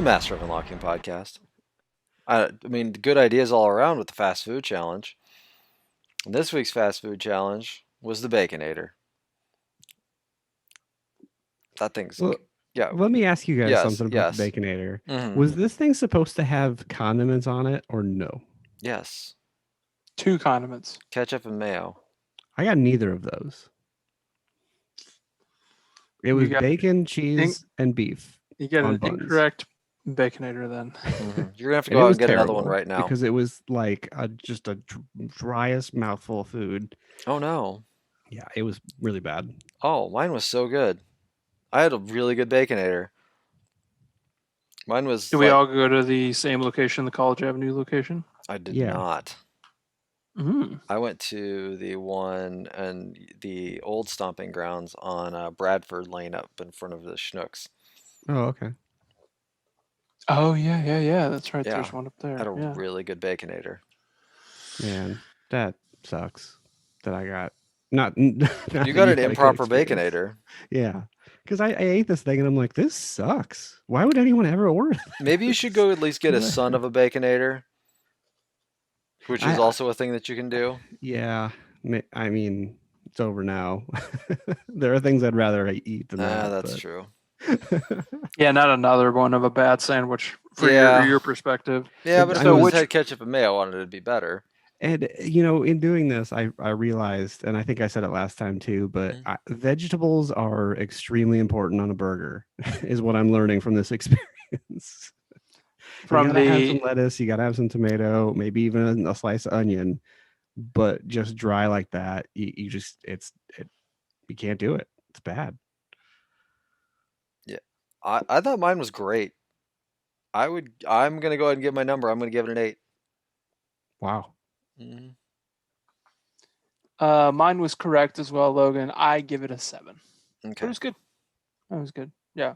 Master of Unlocking podcast. I mean, good ideas all around with the fast food challenge. And this week's fast food challenge was the baconator. That thing's Well, yeah, let me ask you guys yes, something about the yes, Baconator. hmm Was this thing supposed to have condiments on it or no? yes. 2 condiments. Ketchup and mayo. I got neither of those. It You was got bacon, cheese, and beef You get on an buns. incorrect baconator then. You're gonna have to And go it out was and get another terrible one right now. because it was like just a driest mouthful of food. Oh no. Yeah, it was really bad. Oh, mine was so good. I had a really good baconator. Mine was Did we all go to the same location, the College Avenue location? I did Yeah. not. Mm. I went to the one and the old stomping grounds on Bradford Lane up in front of the Schnucks. Oh, okay. Oh yeah. That's right. Yeah. There's one up there. Had a Yeah. really good baconator. Man, that sucks. That I got not. not You that got an had a good improper experience. baconator. Yeah, because I ate this thing and I'm like, this sucks. Why would anyone ever order this? Maybe you should go at least get a son of a baconator, which is also a thing that you can do. Yeah, I mean, it's over now. There are things I'd rather eat than that. That's but... true. Yeah, not another one of a bad sandwich for your perspective. Yeah, but if I it mean, was had ketchup and mayo on it, it'd be better. And in doing this, I realized, and I think I said it last time too, but vegetables are extremely important on a burger, is what I'm learning from this experience. From you gotta have some lettuce, you gotta have some tomato, maybe even a slice of onion, but just dry like that, you can't do it. It's bad. Yeah, I thought mine was great. I'm gonna go ahead and give my number. I'm gonna give it an 8. Wow. Mm-hmm. Mine was correct as well, Logan. I give it a 7. Okay. It was good. That was good. Yeah.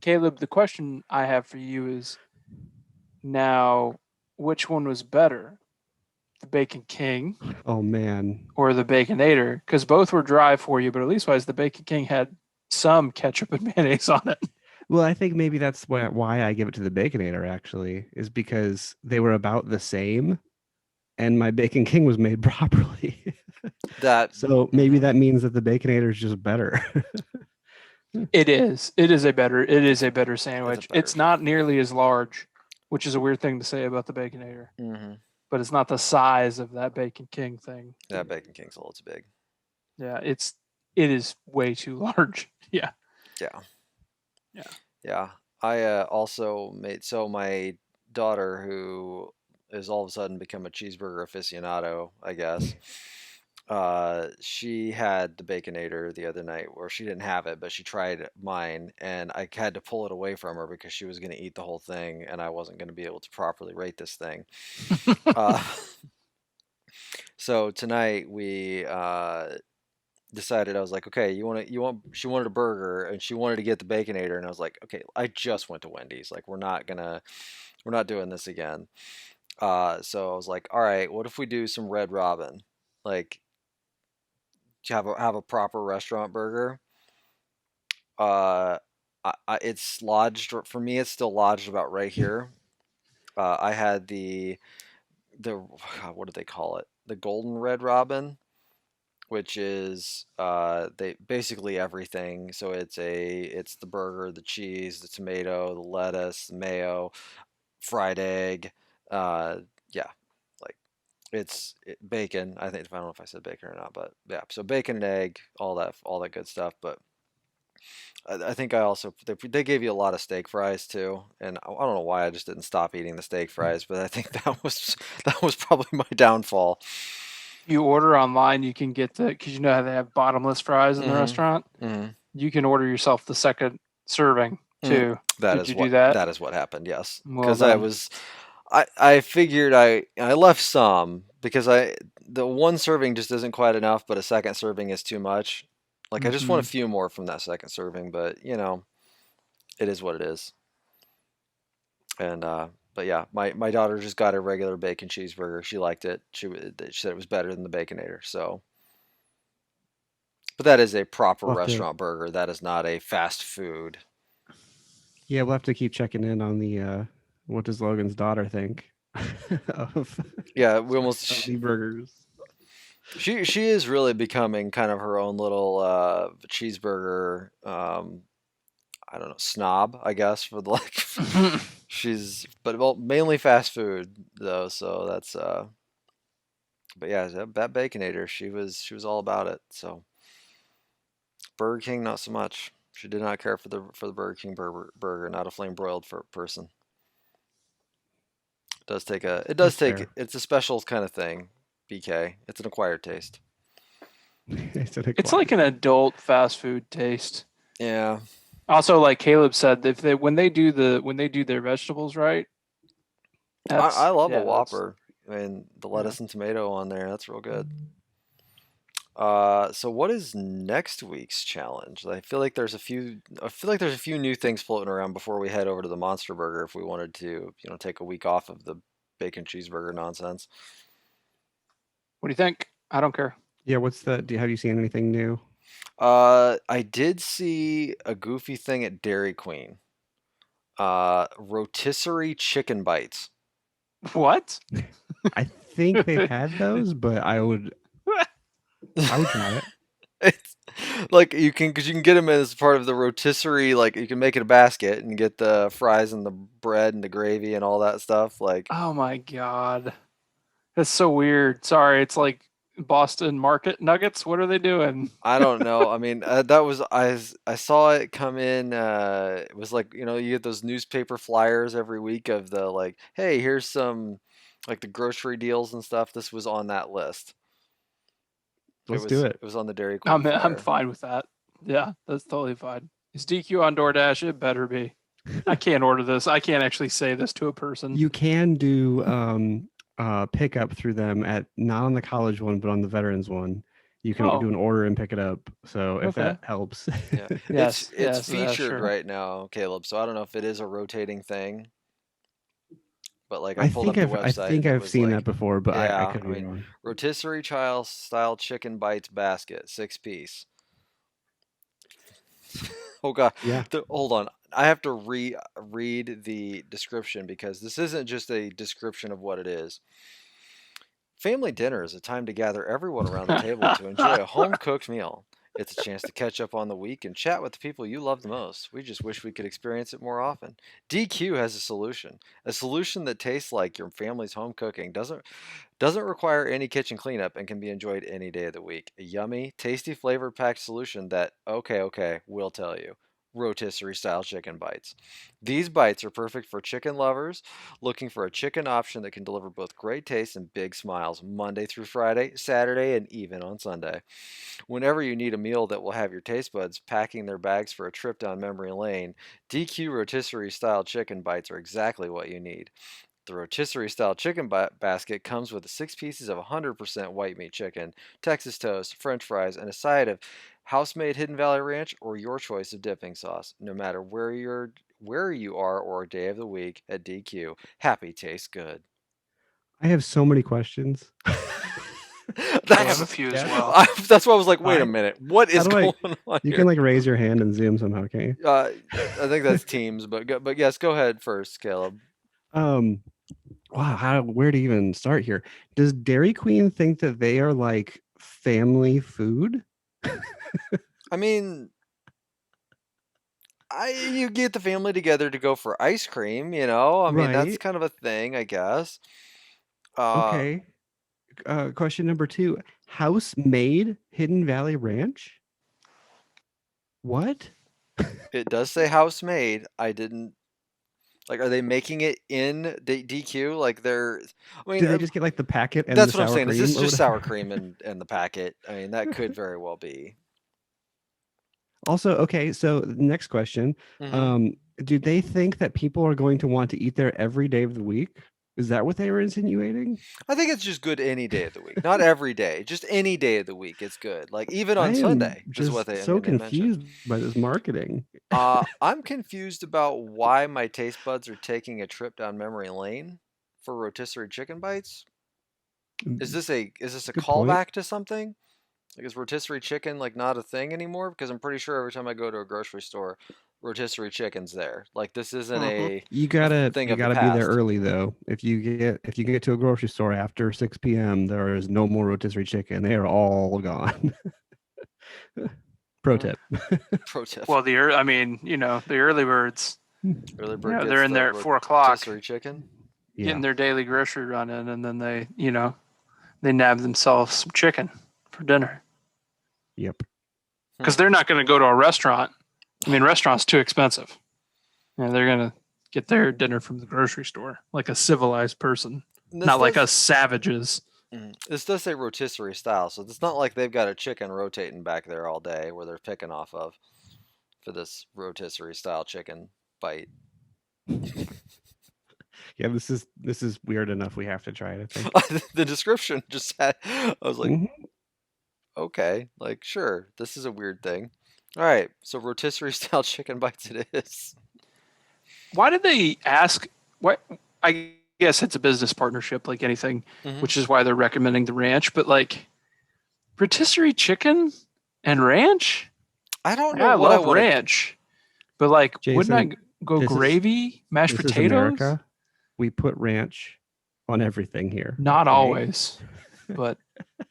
Caleb, the question I have for you is now, which one was better? The Bacon King. Oh man. Or the Baconator? Because both were dry for you, but at least the Bacon King had some ketchup and mayonnaise on it. Well, I think maybe that's why I give it to the Baconator, actually, is because they were about the same, and my Bacon King was made properly. So maybe that means that the Baconator is just better. It is. It is a better sandwich. It's not nearly as large, which is a weird thing to say about the Baconator. Mm-hmm. But it's not the size of that Bacon King thing. That Bacon King's a little too big. Yeah, it is way too large. Yeah. I also made my daughter, who is all of a sudden become a cheeseburger aficionado, I guess. She had the Baconator the other night, or she didn't have it, but she tried mine, and I had to pull it away from her because she was going to eat the whole thing, and I wasn't going to be able to properly rate this thing. So tonight we decided, I was like, okay, she wanted a burger and she wanted to get the Baconator, and I was like, okay, I just went to Wendy's, like we're not doing this again. So I was like, all right, what if we do some Red Robin, like have a proper restaurant burger. It's lodged, for me, it's still lodged about right here. I had the what do they call it, the golden Red Robin, which is they basically everything. So it's the burger, the cheese, the tomato, the lettuce, the mayo, fried egg. Yeah, like it's bacon. I don't know if I said bacon or not, but yeah. So bacon and egg, all that good stuff. But I think I also they gave you a lot of steak fries too, and I don't know why I just didn't stop eating the steak fries, but I think that was probably my downfall. You order online, you can get because you know how they have bottomless fries in the restaurant. Mm-hmm. You can order yourself the second serving too. Did you do that? That is what happened. Yes, because I figured I left some because the one serving just isn't quite enough, but a second serving is too much. Like I just want a few more from that second serving, but it is what it is. And but yeah, my daughter just got a regular bacon cheeseburger. She liked it. She said it was better than the Baconator. So, but that is a proper restaurant burger. That is not a fast food. Yeah, we'll have to keep checking in on the what does Logan's daughter think of Yeah, we of almost the burgers. she is really becoming kind of her own little cheeseburger. I don't know, snob, I guess, for the like. She's but well, mainly fast food though, so that's But yeah, that baconator, she was all about it. So Burger King, not so much. She did not care for the Burger King burger, not a flame broiled person. That's fair. It's a special kind of thing. BK, it's an acquired taste. It's an It's like acquired. an adult fast food taste. Yeah, Also, like Caleb said, if they when they do their vegetables right, I love a that's Whopper. I mean, the yeah. lettuce and tomato on there, that's real good. So what is next week's challenge? I feel like there's a few new things floating around before we head over to the Monster Burger if we wanted to, take a week off of the bacon cheeseburger nonsense. What do you think? I don't care. Yeah, have you seen anything new? I did see a goofy thing at Dairy Queen. Rotisserie chicken bites. What? I think they've had those, but I would try it. It's like because you can get them as part of the rotisserie. Like you can make it a basket and get the fries and the bread and the gravy and all that stuff. Like Oh my god. That's so weird. Sorry, it's like Boston Market Nuggets. What are they doing? I don't know. I mean, that was I saw it come in. It was like you get those newspaper flyers every week of the like, hey, here's some like the grocery deals and stuff. This was on that list. Let's do it. It was on the Dairy Queen I'm flyer. fine with that. Yeah, that's totally fine. Is DQ on DoorDash? It better be. I can't order this. I can't actually say this to a person. You can do pick up through them at not on the college one, but on the veterans one. You can do an order and pick it up. So if Okay. that helps. Yeah, Yes. it's Yes. featured Sure. right now, Caleb. So I don't know if it is a rotating thing, but like I I pulled think up the I website think and it I've was seen that like, before, but I yeah, could I be mean, wrong. rotisserie child style chicken bites basket, 6 piece. Oh god, Yeah. hold on. I have to read the description because this isn't just a description of what it is. Family dinner is a time to gather everyone around the table to enjoy a home cooked meal. It's a chance to catch up on the week and chat with the people you love the most. We just wish we could experience it more often. DQ has a solution that tastes like your family's home cooking. Doesn't require any kitchen cleanup and can be enjoyed any day of the week. A yummy, tasty flavor packed solution that, okay, we'll tell you. Rotisserie style chicken bites. These bites are perfect for chicken lovers looking for a chicken option that can deliver both great taste and big smiles Monday through Friday, Saturday, and even on Sunday. Whenever you need a meal that will have your taste buds packing their bags for a trip down memory lane, DQ rotisserie style chicken bites are exactly what you need. The rotisserie style chicken basket comes with 6 pieces of 100% white meat chicken, Texas toast, french fries, and a side of house-made Hidden Valley Ranch or your choice of dipping sauce. No matter where you are or day of the week at DQ, happy tastes good. I have so many questions. I have a few as well. That's why I was like, wait a I minute, what how is do I going on you here? can like raise your hand and zoom somehow, can you? I think that's teams, but yes, go ahead first, Caleb. Um wow, where to even start here? Does Dairy Queen think that they are like family food? I mean, you get the family together to go for ice cream, I mean, that's Right. kind of a thing, I guess. Uh, Okay. Question number 2. House made Hidden Valley Ranch? What? it does say house made. I didn't like. Are they making it in DQ? Like I mean, Do they just get like the packet and the that's what I'm sour saying. Is this cream or just sour whatever? cream and the packet? I mean, that could very well be. Also, okay, so the next question. Hmm. Um, do they think that people are going to want to eat there every day of the week? Is that what they were insinuating? I think it's just good any day of the week, not every day, just any day of the week. It's good. Like even I on am Sunday is what just I so mean they mentioned. confused by this marketing. I'm confused about why my taste buds are taking a trip down memory lane for rotisserie chicken bites. Is this a Good point. callback to something? Like is rotisserie chicken like not a thing anymore? Because I'm pretty sure every time I go to a grocery store, rotisserie chickens there. Like this isn't Mhm. a You gotta thing you of the gotta be there past. early though. If you get to a grocery store after 6 p.m., there is no more rotisserie chicken. They are all gone. Pro tip. Pro tip. Well, the early birds, Early bird they're gets in the there at 4 o'clock, rotisserie chicken. Yeah. getting their daily grocery run in, and then they nab themselves some chicken for dinner Yep. because they're not going to go to a restaurant. I mean, restaurants too expensive. They're going to get their dinner from the grocery store like a civilized person, This not like does us savages. this does say rotisserie style, so it's not like they've got a chicken rotating back there all day where they're picking off of for this rotisserie style chicken bite. Yeah, this is weird enough. We have to try it, I think. The description just had, I was like, Mhm. okay, like sure, this is a weird thing. All right, so rotisserie style chicken bites it is. Why did they ask? What I guess it's a business partnership, like anything, Mm-hmm. which is why they're recommending the ranch. But like rotisserie chicken and ranch, I don't know I what I love want to. ranch, but like, wouldn't Jason, I go this is gravy, mashed this is potatoes? America. We put ranch on everything here. Not Okay? always, but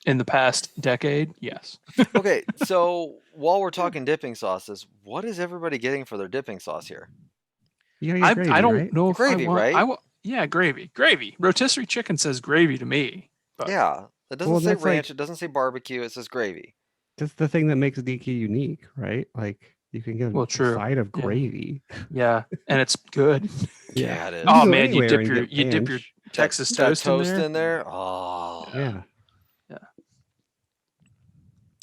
in the past decade, yes. Okay, so while we're talking dipping sauces, what is everybody getting for their dipping sauce here? You gotta get I gravy, don't right? know if Gravy, I right? want yeah, gravy. Rotisserie chicken says gravy to me, but Yeah, it doesn't Well, say that's ranch. like It doesn't say barbecue. It says gravy. that's the thing that makes DQ unique, right? Like you can get well, a true. side of Yeah, gravy. yeah, and it's good. Yeah. Yeah, it You can Oh is. go man, anywhere and get you dip your ranch. Texas That toast in toast there. in there. Oh, Yeah, Yeah. yeah.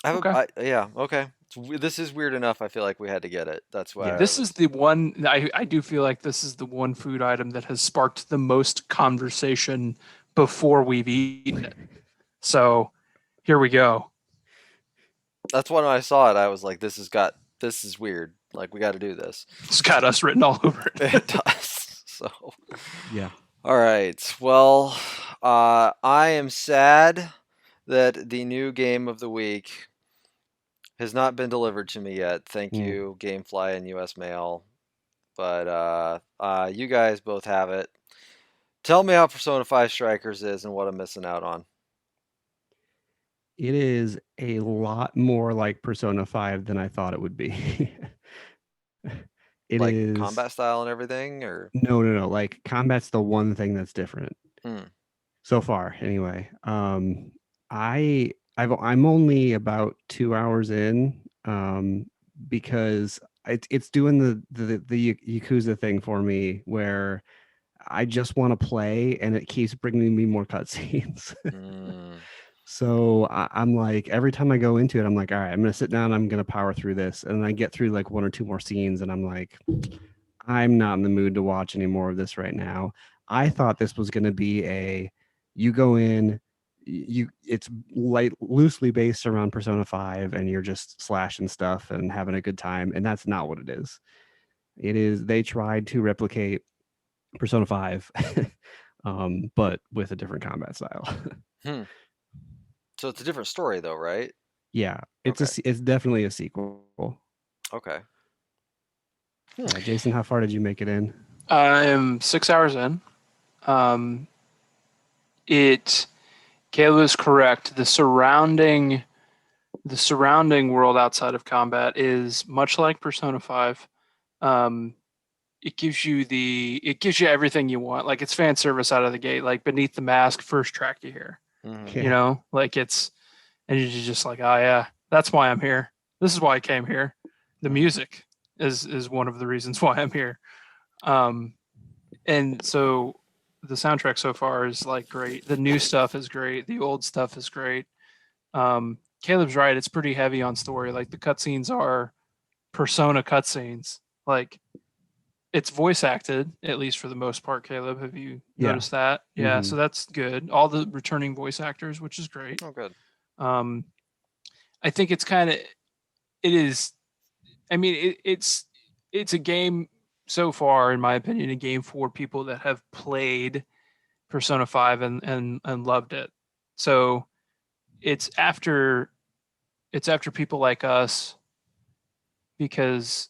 I have Okay. yeah, okay. This is weird enough. I feel like we had to get it. That's why Yeah. I This is was. the one I do feel like this is the one food item that has sparked the most conversation before we've eaten it. So here we go. That's when I saw it. I was like, this is weird. Like we got to do this. It's got us written all over it. It does. So, Yeah. all right. Well, I am sad that the new game of the week has not been delivered to me yet. Thank Mm. you, GameFly and US Mail. But you guys both have it. Tell me how Persona 5 Strikers is and what I'm missing out on. It is a lot more like Persona 5 than I thought it would be. It Like is combat style and everything, or no. Like combat's the one thing that's different Hmm. so far. Anyway, I'm only about 2 hours in, because it's doing the Yakuza thing for me where I just want to play and it keeps bringing me more cutscenes. Mm. So I'm like, every time I go into it, I'm like, all right, I'm gonna sit down, I'm gonna power through this, and I get through like one or two more scenes, and I'm like, I'm not in the mood to watch any more of this right now. I thought this was gonna be you go in, it's light loosely based around Persona 5, and you're just slashing stuff and having a good time, and that's not what it is. It is they tried to replicate Persona 5, but with a different combat style. Hmm. So it's a different story, though, right? Yeah, Okay. it's definitely a sequel. Okay. Yeah, Jason, how far did you make it in? I am 6 hours in. Um, Caleb is correct. The surrounding world outside of combat is much like Persona 5. Um, it gives you everything you want. Like it's fan service out of the gate. Like Beneath the Mask, first track you hear. Mm-hmm. Yeah. Like and you're just like, oh yeah, that's why I'm here. This is why I came here. The music is one of the reasons why I'm here. And so the soundtrack so far is like great. The new stuff is great. The old stuff is great. Caleb's right. It's pretty heavy on story. Like the cutscenes are Persona cutscenes. Like it's voice acted, at least for the most part. Caleb, have you Yeah. noticed that? Yeah. Mhm. So that's good. All the returning voice actors, which is great. Oh, good. I think it's kind of it is. I mean, it's a game so far, in my opinion, a game for people that have played Persona 5 and loved it. So it's after people like us because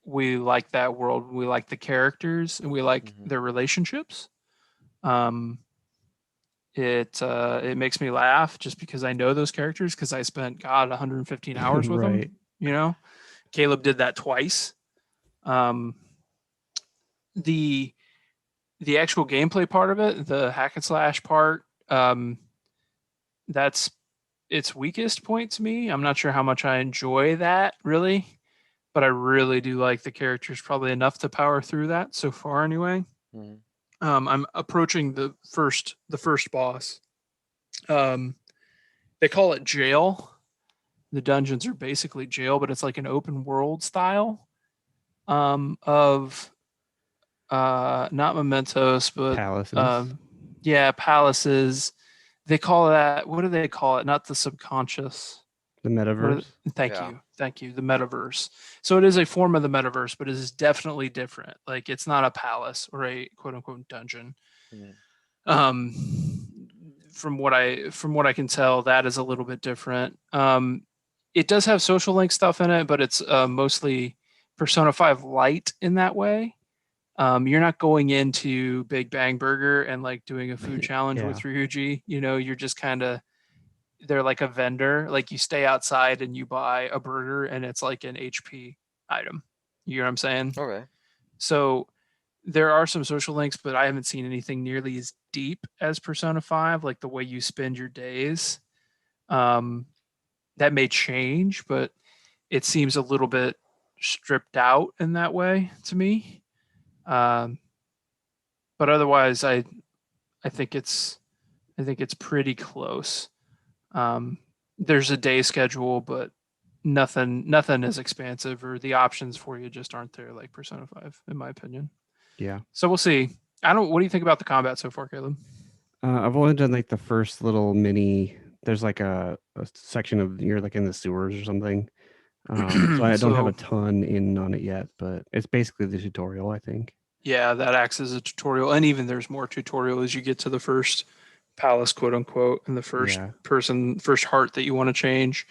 we like that world, we like the characters, and we like their relationships. It makes me laugh just because I know those characters because I spent 115 hours with Right. them. Caleb did that twice. The actual gameplay part of it, the hack and slash part, that's its weakest point to me. I'm not sure how much I enjoy that really, but I really do like the characters probably enough to power through that so far anyway. I'm approaching the first boss. They call it jail. The dungeons are basically jail, but it's like an open world style of not mementos, but Palaces. palaces. They call that, what do they call it? Not the subconscious. The metaverse. Thank you. The metaverse. So it is a form of the metaverse, but it is definitely different. Like it's not a palace or a quote unquote dungeon. From what I can tell, that is a little bit different. It does have social link stuff in it, but it's mostly Persona 5 Lite in that way. You're not going into Big Bang Burger and like doing a food challenge with Ryuji. You're just kind of, they're like a vendor. Like you stay outside and you buy a burger and it's like an HP item. You know what I'm saying? Okay. So there are some social links, but I haven't seen anything nearly as deep as Persona 5, like the way you spend your days. That may change, but it seems a little bit stripped out in that way to me. But otherwise, I think it's pretty close. There's a day schedule, but nothing is expansive, or the options for you just aren't there like Persona 5, in my opinion. Yeah. So we'll see. What do you think about the combat so far, Caleb? I've only done like the first little mini. There's like a section of you're like in the sewers or something. So I don't have a ton in on it yet, but it's basically the tutorial, I think. Yeah, that acts as a tutorial, and even there's more tutorial as you get to the first palace, quote unquote, and the first first heart that you want to change.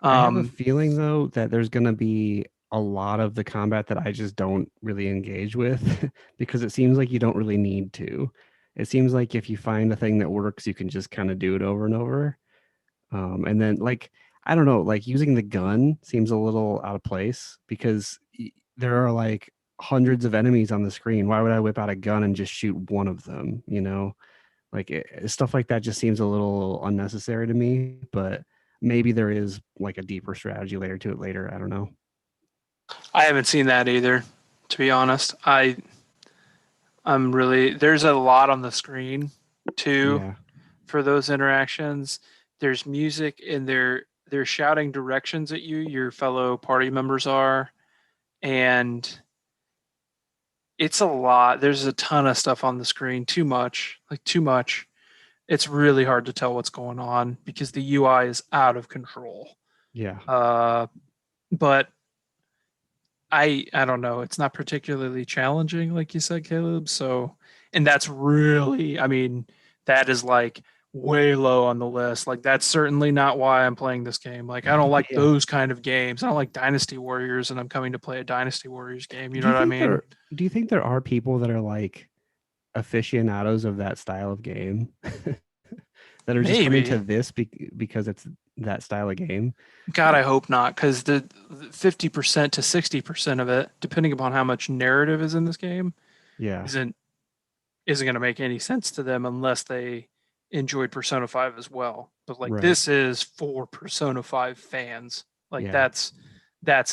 I have a feeling though that there's going to be a lot of the combat that I just don't really engage with because it seems like you don't really need to. It seems like if you find a thing that works, you can just kind of do it over and over. And then like, I don't know, like using the gun seems a little out of place because there are like hundreds of enemies on the screen. Why would I whip out a gun and just shoot one of them? Like stuff like that just seems a little unnecessary to me, but maybe there is like a deeper strategy layer to it later. I don't know. I haven't seen that either, to be honest. I'm really, there's a lot on the screen too for those interactions. There's music and they're shouting directions at you, your fellow party members are, and it's a lot. There's a ton of stuff on the screen, too much. It's really hard to tell what's going on because the UI is out of control. Yeah. But I don't know. It's not particularly challenging, like you said, Caleb. So, and that's really, I mean, that is like way low on the list. Like that's certainly not why I'm playing this game. Like I don't like those kind of games. I don't like Dynasty Warriors, and I'm coming to play a Dynasty Warriors game. You know what I mean? Do you think there are people that are like aficionados of that style of game that are just coming to this because it's that style of game? God, I hope not, because the 50% to 60% of it, depending upon how much narrative is in this game, isn't going to make any sense to them unless they enjoyed Persona 5 as well. But like this is for Persona 5 fans. Like that's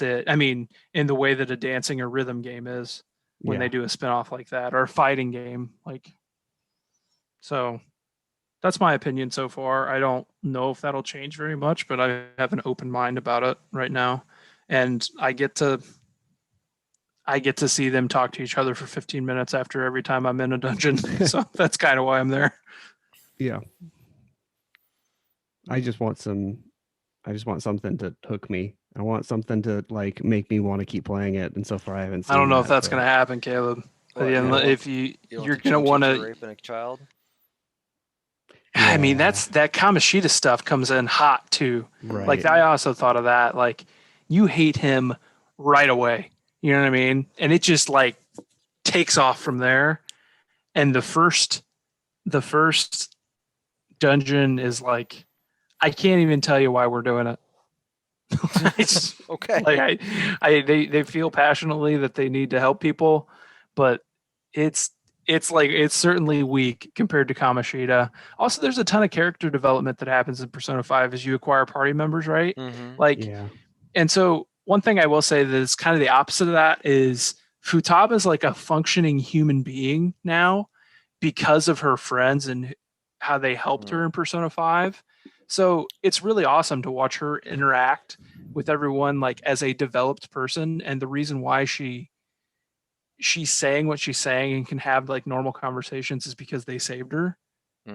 it. I mean, in the way that a dancing or rhythm game is when they do a spinoff like that, or a fighting game, like. So that's my opinion so far. I don't know if that'll change very much, but I have an open mind about it right now, and I get to see them talk to each other for 15 minutes after every time I'm in a dungeon. So that's kind of why I'm there. Yeah. I just want something to hook me. I want something to like make me want to keep playing it. And so far I haven't seen I don't know if that's going to happen, Caleb. If you're going to want to rape a child. I mean, that Kamoshida stuff comes in hot too. Right. Like I also thought of that. Like you hate him right away. You know what I mean? And it just like takes off from there. And the first dungeon is like, I can't even tell you why we're doing it. Okay. Like they feel passionately that they need to help people, but it's it's certainly weak compared to Kamoshida. Also, there's a ton of character development that happens in Persona 5 as you acquire party members, right? Mm-hmm. Like, Yeah. and so one thing I will say that is kind of the opposite of that is Futaba is like a functioning human being now because of her friends and how they helped her in Persona 5. So it's really awesome to watch her interact with everyone like as a developed person, and the reason why she's saying what she's saying and can have like normal conversations is because they saved her,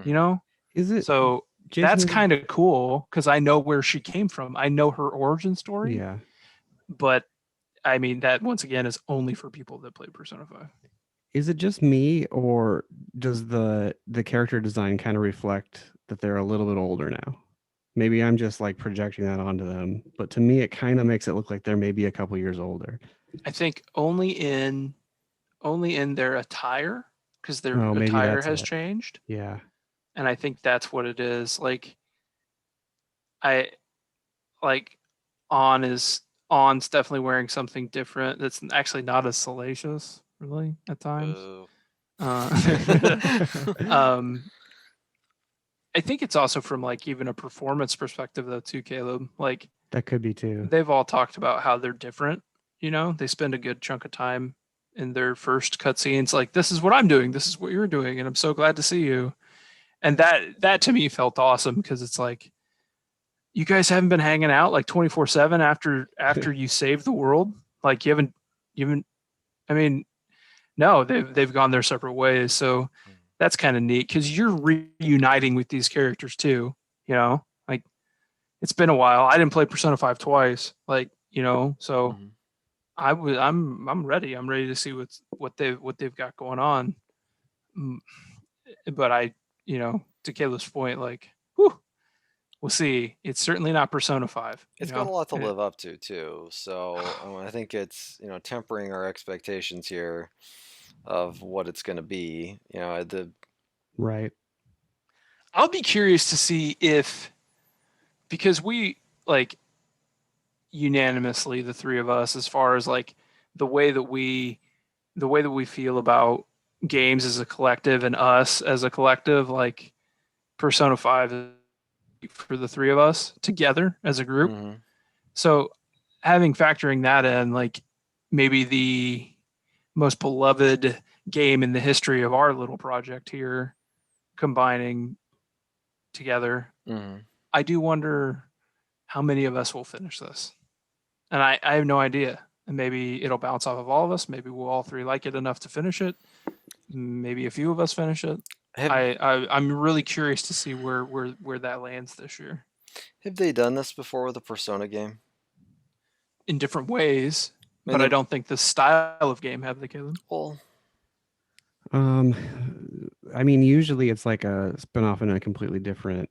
you know? Is it So that's Jason? kind of cool because I know where she came from. I know her origin story, Yeah. but I mean that once again is only for people that play Persona 5. Is it just me, or does the character design kind of reflect that they're a little bit older now? Maybe I'm just like projecting that onto them, but to me, it kind of makes it look like they're maybe a couple years older. I think only in their attire because their Oh, maybe attire that's has it. changed, Yeah. and I think that's what it is. Like I like on's definitely wearing something different that's actually not as salacious, really, at times. Boo. Um, I think it's also from like even a performance perspective though too, Caleb. Like That could be too. they've all talked about how they're different. You know, they spend a good chunk of time in their first cutscenes like, this is what I'm doing, this is what you're doing, and I'm so glad to see you. And that to me felt awesome because it's like, you guys haven't been hanging out like 24/7 after you saved the world. Like you haven't. I mean, no, they've gone their separate ways. So that's kind of neat because you're reuniting with these characters too. You know, like it's been a while. I didn't play Persona 5 twice. Like, so Mhm. I'm ready. I'm ready to see what they've got going on. But to Caleb's point, like, whew, we'll see. It's certainly not Persona 5. It's got a lot to live up to too. So I think it's tempering our expectations here of what it's going to be. Right. I'll be curious to see if, because we like unanimously, the three of us, as far as like the way that we the way that we feel about games as a collective and us as a collective, like Persona 5 is for the three of us together as a group. Mm-hmm. So factoring that in, like maybe the most beloved game in the history of our little project here combining together, Mm-hmm. I do wonder how many of us will finish this. And I have no idea. And maybe it'll bounce off of all of us. Maybe we'll all three like it enough to finish it. Maybe a few of us finish it. I'm really curious to see where that lands this year. Have they done this before with a Persona game? In different ways, but I don't think the style of game have they, Caleb? Well, I mean, usually it's like a spin-off in a completely different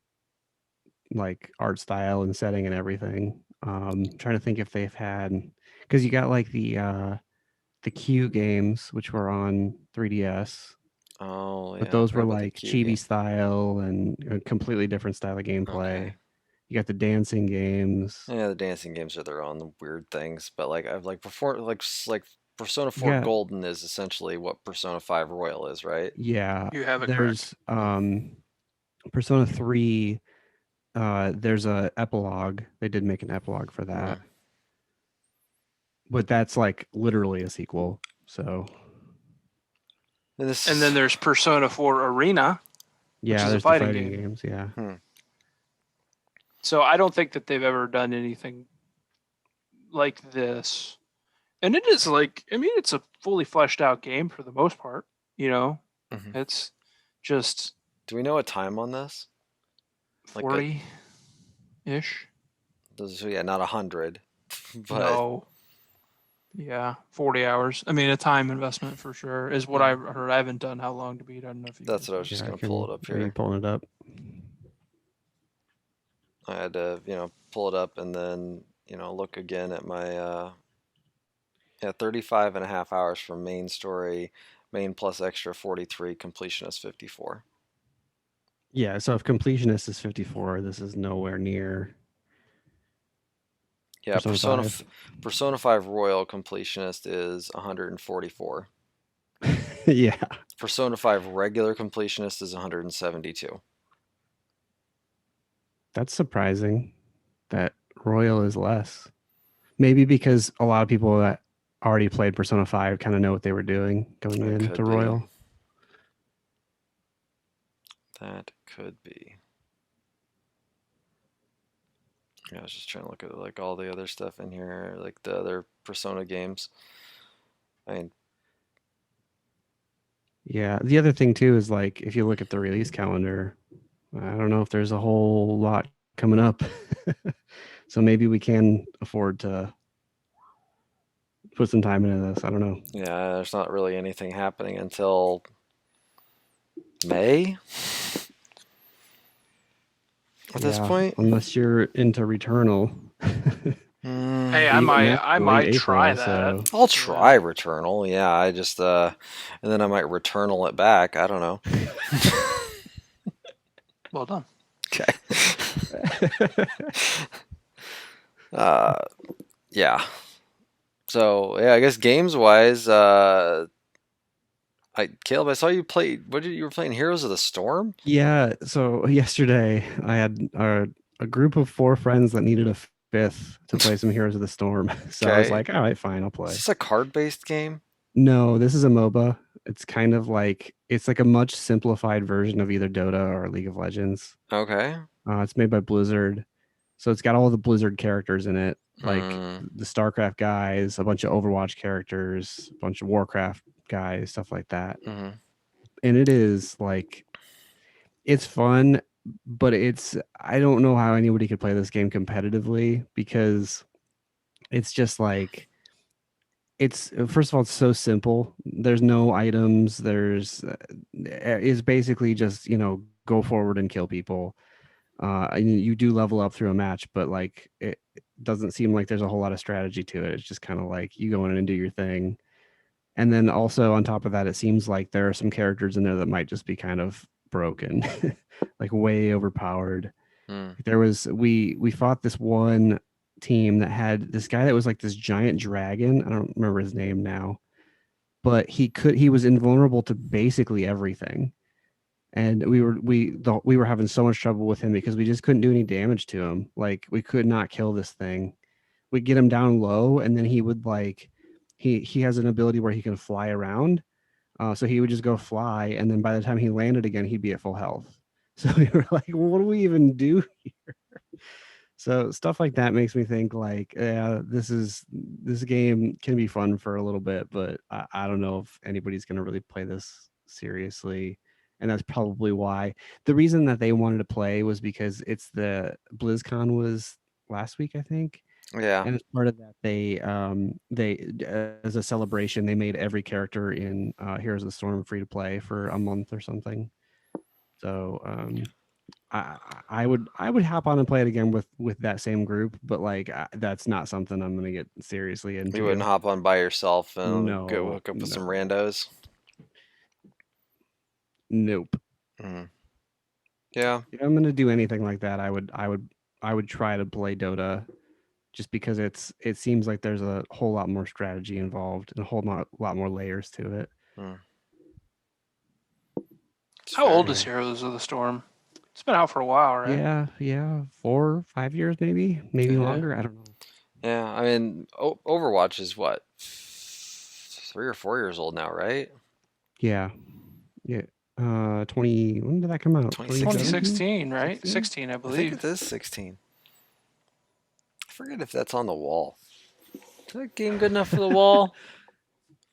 like art style and setting and everything. Trying to think if they've had, because you got like the Q games, which were on 3DS. Oh, But yeah. those were like chibi style and a completely different style of gameplay. Okay. You got the dancing games. Yeah, the dancing games are their own weird things, but like I've like before, like Persona 4 Golden is essentially what Persona 5 Royal is, right? Yeah. You have it There's correct. Persona 3. There's a epilogue. They did make an epilogue for that. But that's like literally a sequel. So and then there's Persona 4 Arena, which is a fighting game. Games, yeah. So I don't think that they've ever done anything like this. And it is like, I mean, it's a fully fleshed out game for the most part, It's just, do we know a time on this? 40-ish. So yeah, not 100, but No. Yeah, 40 hours. I mean, a time investment for sure is what I've heard. I haven't done how long to beat. I don't know if you. That's what I was just gonna pull it up here. Are you pulling it up? I had to, pull it up and then, look again at my Yeah, 35 and a half hours from main story, main plus extra 43, completionist 54. Yeah, so if completionist is 54, this is nowhere near Yeah, Persona 5. Persona 5 Royal completionist is 144. Yeah. Persona 5 regular completionist is 172. That's surprising that Royal is less. Maybe because a lot of people that already played Persona 5 kind of know what they were doing going That into could be. Royal. That could be. Yeah, I was just trying to look at like all the other stuff in here, like the other Persona games. I mean, Yeah. The other thing too is like if you look at the release calendar, I don't know if there's a whole lot coming up. So maybe we can afford to put some time into this. I don't know. yeah, there's not really anything happening until May at this Yeah, point. unless you're into Returnal. Hey, Mm, I Even might that's I late might try April, that. so I'll Yeah. try Returnal. Yeah, I just and then I might Returnal it back. I don't know. Well done. Okay. Yeah. So yeah, I guess games wise, Caleb, I saw you play. What did you were playing? Heroes of the Storm. Yeah, so yesterday I had a group of 4 friends that needed a fifth to play some Heroes of the Storm. So I was Okay. like, all right, fine, I'll Is play. this a card-based game? No, this is a MOBA. It's kind of like it's like a much simplified version of either Dota or League of Legends. Okay. It's made by Blizzard. So it's got all the Blizzard characters in it, like Mm, the StarCraft guys, a bunch of Overwatch characters, a bunch of Warcraft guys, stuff like that. mm-hmm. And it is like it's fun, but I don't know how anybody could play this game competitively because it's just like it's first of all it's so simple. There's no items. It's basically just go forward and kill people. And you do level up through a match, but like it doesn't seem like there's a whole lot of strategy to it. It's just kind of like you go in and do your thing. And then also on top of that, it seems like there are some characters in there that might just be kind of broken, like way overpowered. Mm. We fought this one team that had this guy that was like this giant dragon. I don't remember his name now, but he was invulnerable to basically everything. And we were having so much trouble with him because we just couldn't do any damage to him. Like we could not kill this thing. We'd get him down low, and then he would like he has an ability where he can fly around. So he would just go fly, and then by the time he landed again, he'd be at full health. So we were like, well, what do we even do here? So stuff like that makes me think like, yeah, this game can be fun for a little bit, but I don't know if anybody's gonna really play this seriously. And that's probably why. The reason that they wanted to play was because it's the BlizzCon was last week, I think. Yeah. And as part of that, as a celebration, they made every character in Heroes of the Storm free to play for a month or something. So I would hop on and play it again with that same group, but like that's not something I'm gonna get seriously You wouldn't into. hop on by yourself and go No, hook up with some no, randos. nope. Mm. Yeah. If I'm gonna do anything like that, I would try to play Dota just because it seems like there's a whole lot more strategy involved and a whole lot more layers to it. Mm. It's How fair. old is Heroes of the Storm? It's been out for a while, right? Yeah, 4 5 years maybe Yeah. longer. I don't know. Yeah. I mean, Overwatch is what, 3 or 4 years old now, right? Yeah. 20. When did that come out? 2016? 2016, right? 16? 16, I I think believe. it is 16. I forget if that's on the wall. Is that game good enough for the wall?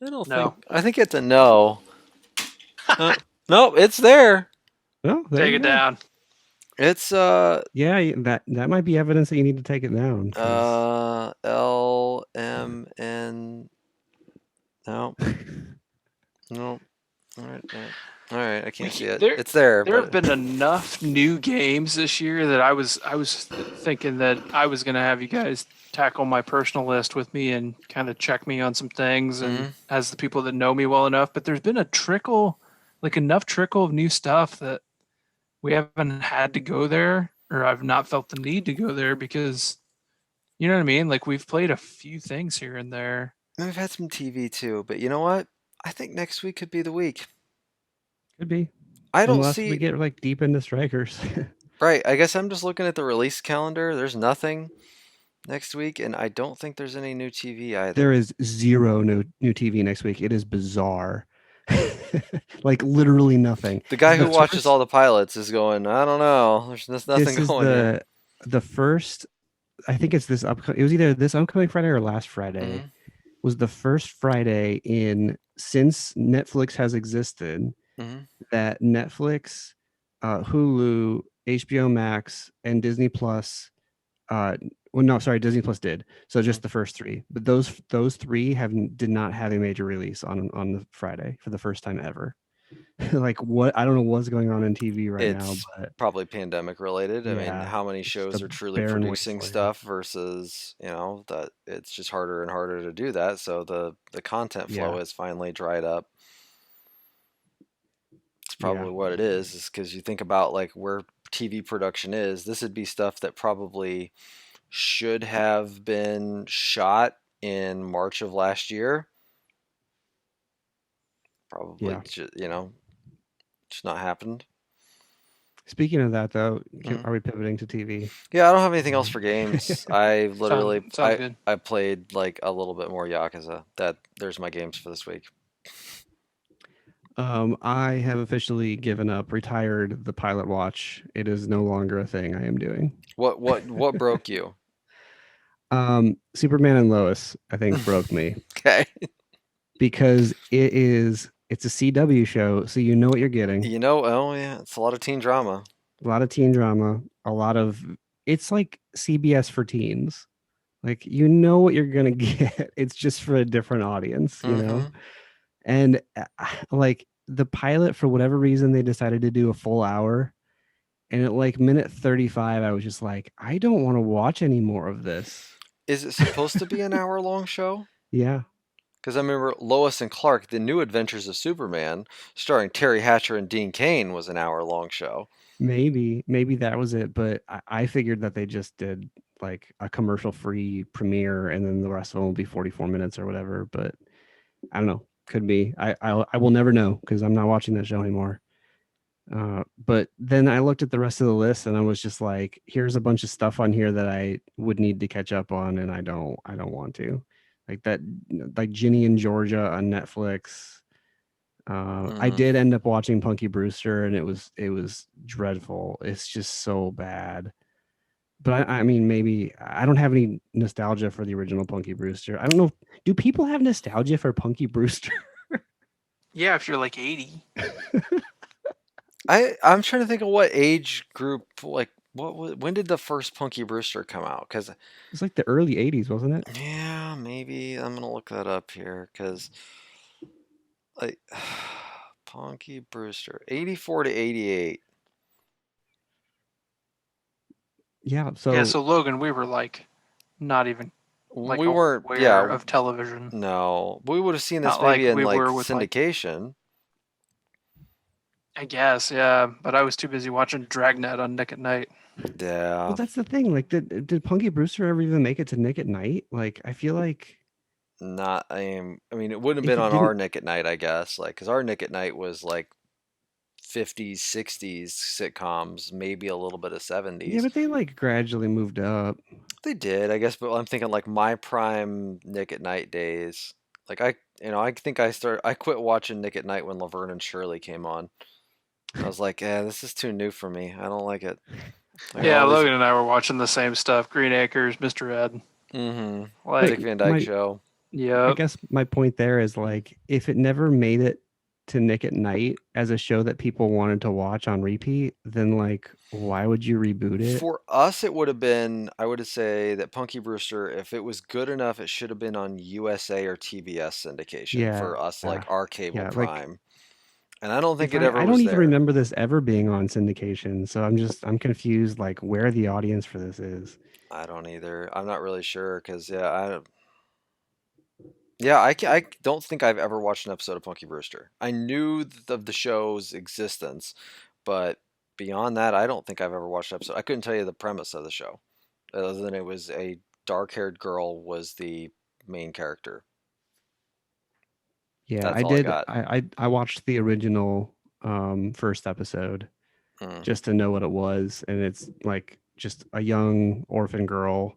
I don't No. think. I think it's a no. Nope, it's there. Oh, there Take you it go. down. It's Yeah, that might be evidence that you need to take it down. LMN. No. No. All right. All right, I can't see it. There, It's there, there have but been enough new games this year that I was thinking that I was gonna have you guys tackle my personal list with me and kind of check me on some things, and Mhm. as the people that know me well enough. But there's been a trickle, like enough trickle of new stuff that we haven't had to go there, or I've not felt the need to go there because you know what I mean. Like we've played a few things here and there. we've had some TV too. But you know what? I think next week could be the week. Could be, I don't unless we see. get like deep into strikers. Right, I guess I'm just looking at the release calendar. There's nothing next week, and I don't think there's any new TV There either. is zero new TV next week. It is bizarre. Like literally nothing. The This guy is the who watches all first. the pilots is going, I don't know. There's just nothing This is going here. the first. I think it's this upcoming. It was either this upcoming Friday or last Friday. Hmm. Was the first Friday in since Netflix has existed Hmm. that Netflix, Hulu, HBO Max, and Disney Plus. Well, no, sorry, Disney Plus did. So just the first three, but those three did not have a major release on the Friday for the first time ever. Like what? I don't know what's going on in TV right now, It's but probably pandemic related. I mean, yeah, how many it's just shows a are truly barren producing wasteland. stuff versus, that it's just harder and harder to do that. So the content flow Yeah, has finally dried up. It's yeah, probably what it is because you think about like where TV production is. This would be stuff that probably should have been shot in March of last year. Probably, yeah. just not happened. Speaking of that, though, Mhm. are we pivoting to TV? Yeah, I don't have anything else for games. I literally Sounds good. I played like a little bit more Yakuza. There's my games for this week. I have officially given up, retired the pilot watch. It is no longer a thing I am doing. What broke you? Superman and Lois, I think, broke me Okay. because it's a CW show, so you know what you're getting. Oh yeah, it's a lot of teen drama. A lot of teen drama, a lot of it's like CBS for teens. Like you know what you're gonna get. It's just for a different audience, you know? Mm-hmm. And like the pilot, for whatever reason, they decided to do a full hour. And at like minute 35, I was just like, I don't want to watch any more of this. Is it supposed to be an hour long show? Yeah, Because I remember Lois and Clark, The New Adventures of Superman, starring Terry Hatcher and Dean Cain, was an hour long show. maybe that was it. But I figured that they just did like a commercial free premiere and then the rest of them will be 44 minutes or whatever. But I don't know. Could be. I will never know because I'm not watching that show anymore. But then I looked at the rest of the list and I was just like, here's a bunch of stuff on here that I would need to catch up on, and I don't want to. Like that, like Ginny and Georgia on Netflix. I Mm-hmm. did end up watching Punky Brewster, and it was dreadful. It's just so bad. But I mean, maybe I don't have any nostalgia for the original Punky Brewster. I don't know. Do people have nostalgia for Punky Brewster? Yeah, if you're like 80. I'm trying to think of what age group, like when did the first Punky Brewster come out? Because It's like the early '80s, wasn't it? yeah, maybe I'm gonna look that up here because like Punky Brewster, 84 to 88. Yeah. Yeah, So so Logan, we were like not even like We weren't, aware yeah, of television. no, we would have seen this Not maybe like in we like were with like syndication. I guess, yeah, but I was too busy watching Dragnet on Nick at Night. well, Yeah, that's the thing. Like, did Punky Brewster ever even make it to Nick at Night? Like, I feel like not. I mean, it wouldn't have if been it on our didn't, Nick at Night, I guess, like because our Nick at Night was like 50s, 60s sitcoms, maybe a little bit of yeah, 70s. but they like gradually moved up. They did, I guess, but I'm thinking like my prime Nick at Night days. Like I think I quit watching Nick at Night when Laverne and Shirley came on. I was like, yeah, this is too new for me. I don't like it. Like Yeah, all these, Logan and I were watching the same stuff. Green Acres, Mr. Ed. mm-hmm. But Dick Like, Van Dyke my, Show. I yep. guess my point there is like, if it never made it to Nick at Night as a show that people wanted to watch on repeat, then like, why would you reboot it? For us, it would have been, I would say that Punky Brewster, if it was good enough, it should have been on USA or TBS syndication Yeah, for us, like our cable yeah, like prime. And I don't think it I ever don't was even there. remember this ever being on syndication, so I'm confused, like where the audience for this is. I don't either. I'm not really sure because I don't think I've ever watched an episode of Punky Brewster. I knew of the show's existence, but beyond that, I don't think I've ever watched an episode. I couldn't tell you the premise of the show, other than it was a dark-haired girl was the main character. Yeah, That's I all I did. got. I watched the original first episode Mm. just to know what it was, and it's like just a young orphan girl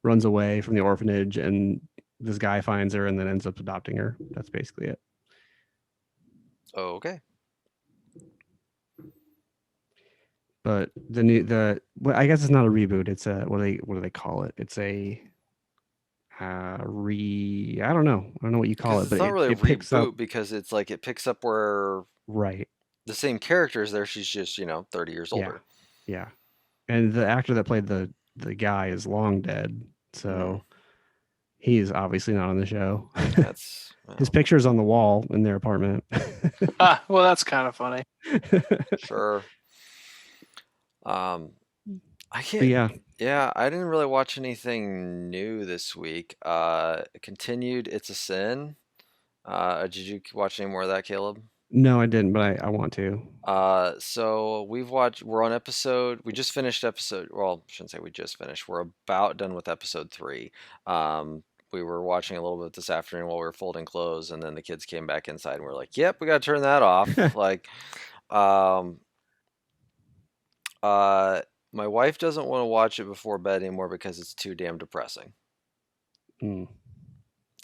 runs away from the orphanage, and this guy finds her and then ends up adopting her. That's basically it. Oh, okay. But well, I guess it's not a reboot. It's a what do they call it? It's a I don't know. I don't know what you call Because it, it's but not really a it picks up reboot because it's like it picks up where right. the same character is there. She's just 30 years Yeah. older. Yeah. And the actor that played the guy is long dead. Mm. So he's obviously not on the show. That's His picture's on the wall in their apartment. Well, that's kind of funny. sure. I But can't. yeah. Yeah, I didn't really watch anything new this week. Continued It's a Sin. Did you watch any more of that, Caleb? No, I didn't, but I want to. So we're on episode, we just finished episode, well, I shouldn't say we just finished. We're about done with episode 3. We were watching a little bit this afternoon while we were folding clothes, and then the kids came back inside and we're like, yep, we got to turn that off. Like, um, my wife doesn't want to watch it before bed anymore because it's too damn depressing. Mm.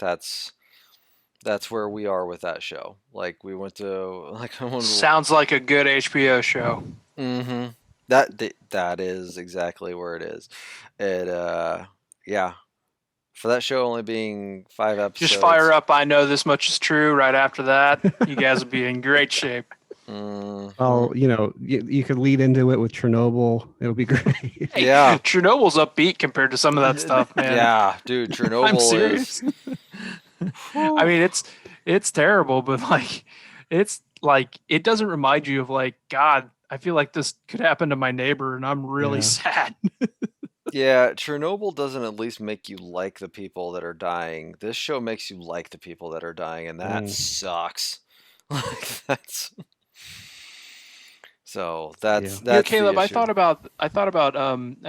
That's where we are with that show. Like we went to Sounds like a good HBO show. Mm-hmm. That is exactly where it is. It yeah. For that show only being 5 episodes. Just fire up. I know this much is true. Right after that, you guys will be in great shape. Mm-hmm. Well, you could lead into it with Chernobyl. It would be great. Hey, yeah. Chernobyl's upbeat compared to some of that stuff, man. Yeah, dude, Chernobyl I'm serious. I mean, it's terrible, but it's like it doesn't remind you of like, God, I feel like this could happen to my neighbor, and I'm really sad. Yeah, Chernobyl doesn't at least make you like the people that are dying. This show makes you like the people that are dying, and that sucks. Like that's that's Caleb, the I issue. thought about I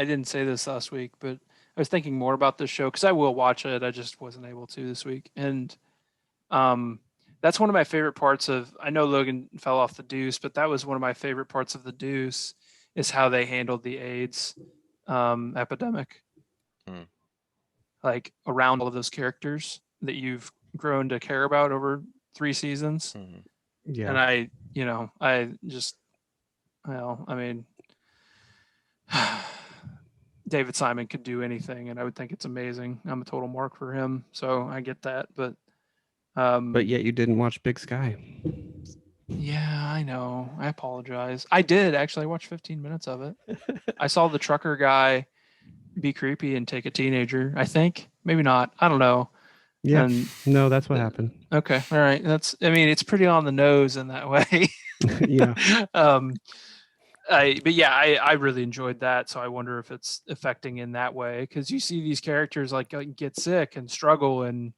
didn't say this last week, but I was thinking more about this show because I will watch it. I just wasn't able to this week, and that's one of my favorite parts of. I know Logan fell off the Deuce, but that was one of my favorite parts of the Deuce is how they handled the AIDS epidemic, like around all of those characters that you've grown to care about over 3 seasons. Yeah, and I just, well, I mean, David Simon could do anything, and I would think it's amazing. I'm a total mark for him, so I get that. But yet you didn't watch Big Sky. Yeah, I know. I apologize. I did actually. I watched 15 minutes of it. I saw the trucker guy be creepy and take a teenager. I think maybe not. I don't know. Yeah, no, that's what happened. Okay, all right. I mean, it's pretty on the nose in that way. Yeah. I really enjoyed that. So I wonder if it's affecting in that way because you see these characters like get sick and struggle, and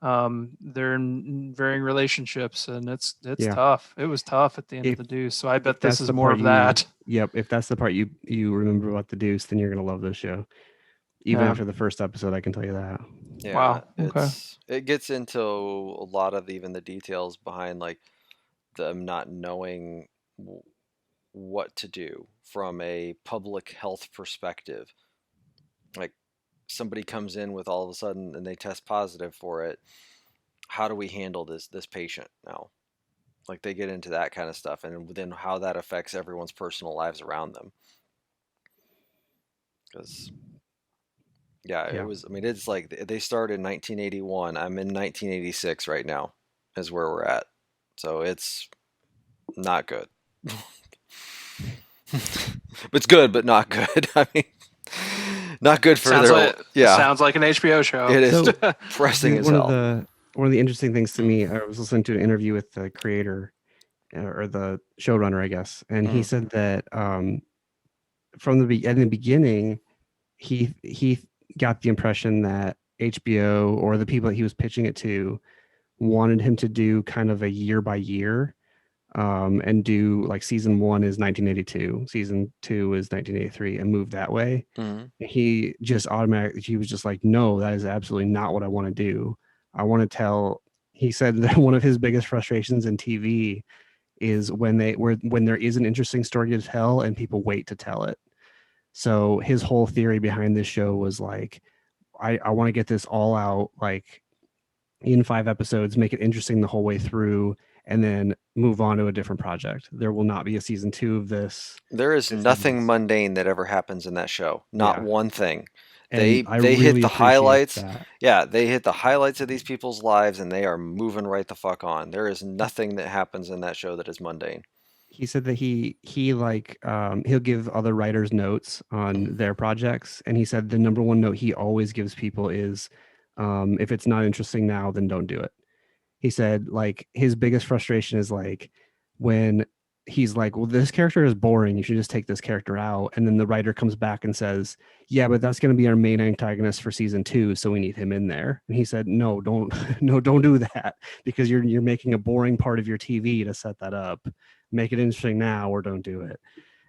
they're in varying relationships, and it's tough. It was tough at the end of the Deuce. So I bet this is more of that. Yep. If that's the part you remember about the Deuce, then you're gonna love this show. Even after the first episode, I can tell you that. Yeah, wow. Okay. It gets into a lot of even the details behind like them not knowing what to do from a public health perspective. Like somebody comes in with all of a sudden and they test positive for it. How do we handle this patient now? Like they get into that kind of stuff, and then how that affects everyone's personal lives around them. Because it was. I mean, it's like they started in 1981. I'm in 1986 right now, is where we're at. So it's not good. It's good, but not good. I mean, not good for sounds like an HBO show. It is depressing as hell. One of the interesting things to me, I was listening to an interview with the creator, or the showrunner, I guess, and he Mhm. said that in the beginning, he got the impression that HBO or the people that he was pitching it to wanted him to do kind of a year by year, and do like season one is 1982, season two is 1983, and move that way. Mhm. He was just like, no, that is absolutely not what I want to do. I want to tell. He said that one of his biggest frustrations in TV is when there is an interesting story to tell and people wait to tell it. So his whole theory behind this show was like, I want to get this all out like in 5 episodes, make it interesting the whole way through, and then move on to a different project. There will not be a season two of this. There is This nothing is mundane that ever happens in that show. Not Yeah, one thing. and I They hit really the appreciate highlights. that. Yeah, they hit the highlights of these people's lives and they are moving right the fuck on. There is nothing that happens in that show that is mundane. He said that he like he'll give other writers notes on their projects, and he said the number one note he always gives people is, if it's not interesting now, then don't do it. He said like his biggest frustration is like when he's like, well, this character is boring, you should just take this character out, and then the writer comes back and says, yeah, but that's going to be our main antagonist for season two, so we need him in there. And he said, no, don't no, don't do that, because you're making a boring part of your TV to set that up. Make it interesting now or don't do it.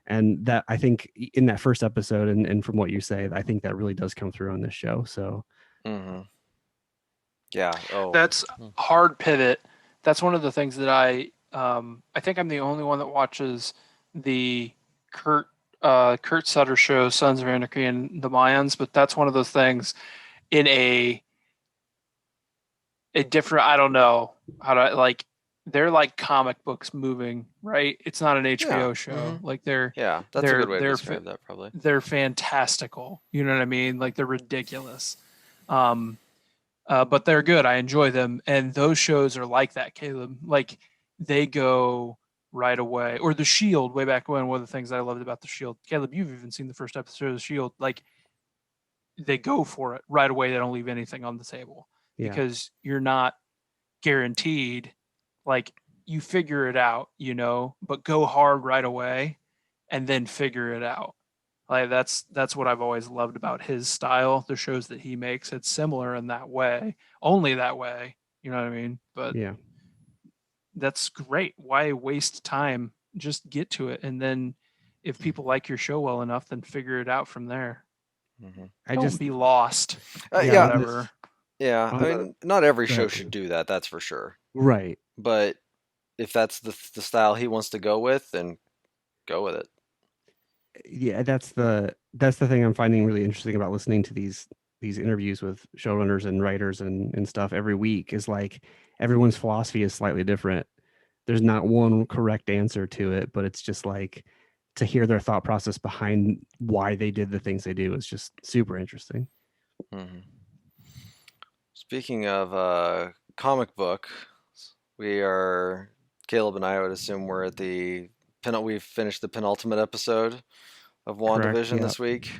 And that, I think, in that first episode, and from what you say, I think that really does come through on this show. So Mm-hmm. Yeah. Oh. That's hard pivot. That's one of the things that I think I'm the only one that watches the Kurt Kurt Sutter show, Sons of Anarchy and the Mayans, but that's one of those things in a different, I don't know how to, like, they're like comic books moving, right? It's not an Yeah. HBO show. Mm-hmm. Like Yeah, that's a they're good way to they're describe that, probably. they're fantastical. You know what I mean? Like they're ridiculous. Um but they're good. I enjoy them, and those shows are like that, Caleb. Like they go right away. Or The Shield, way back when. One of the things I loved about The Shield, Caleb, you've even seen the first episode of The Shield. Like they go for it right away. They don't leave anything on the table yeah, because you're not guaranteed. Like you figure it out, but go hard right away, and then figure it out. Like that's what I've always loved about his style. The shows that he makes, it's similar in that way, only that way. You know what I mean? But yeah. that's great. Why waste time? Just get to it, and then if people like your show well enough, then figure it out from there. Mm-hmm. I Don't just be lost in Yeah, Yeah. whatever. Yeah. I on the mean, not every go show ahead, should please. do that. That's for sure. Right. But if that's the style he wants to go with, then go with it. Yeah, that's the thing I'm finding really interesting about listening to these interviews with showrunners and writers and stuff every week is like everyone's philosophy is slightly different. There's not one correct answer to it, but it's just like to hear their thought process behind why they did the things they do is just super interesting. Mm-hmm. Speaking of comic book, we are Caleb and I would assume we're at we've finished the penultimate episode of Correct. WandaVision Yeah. this week.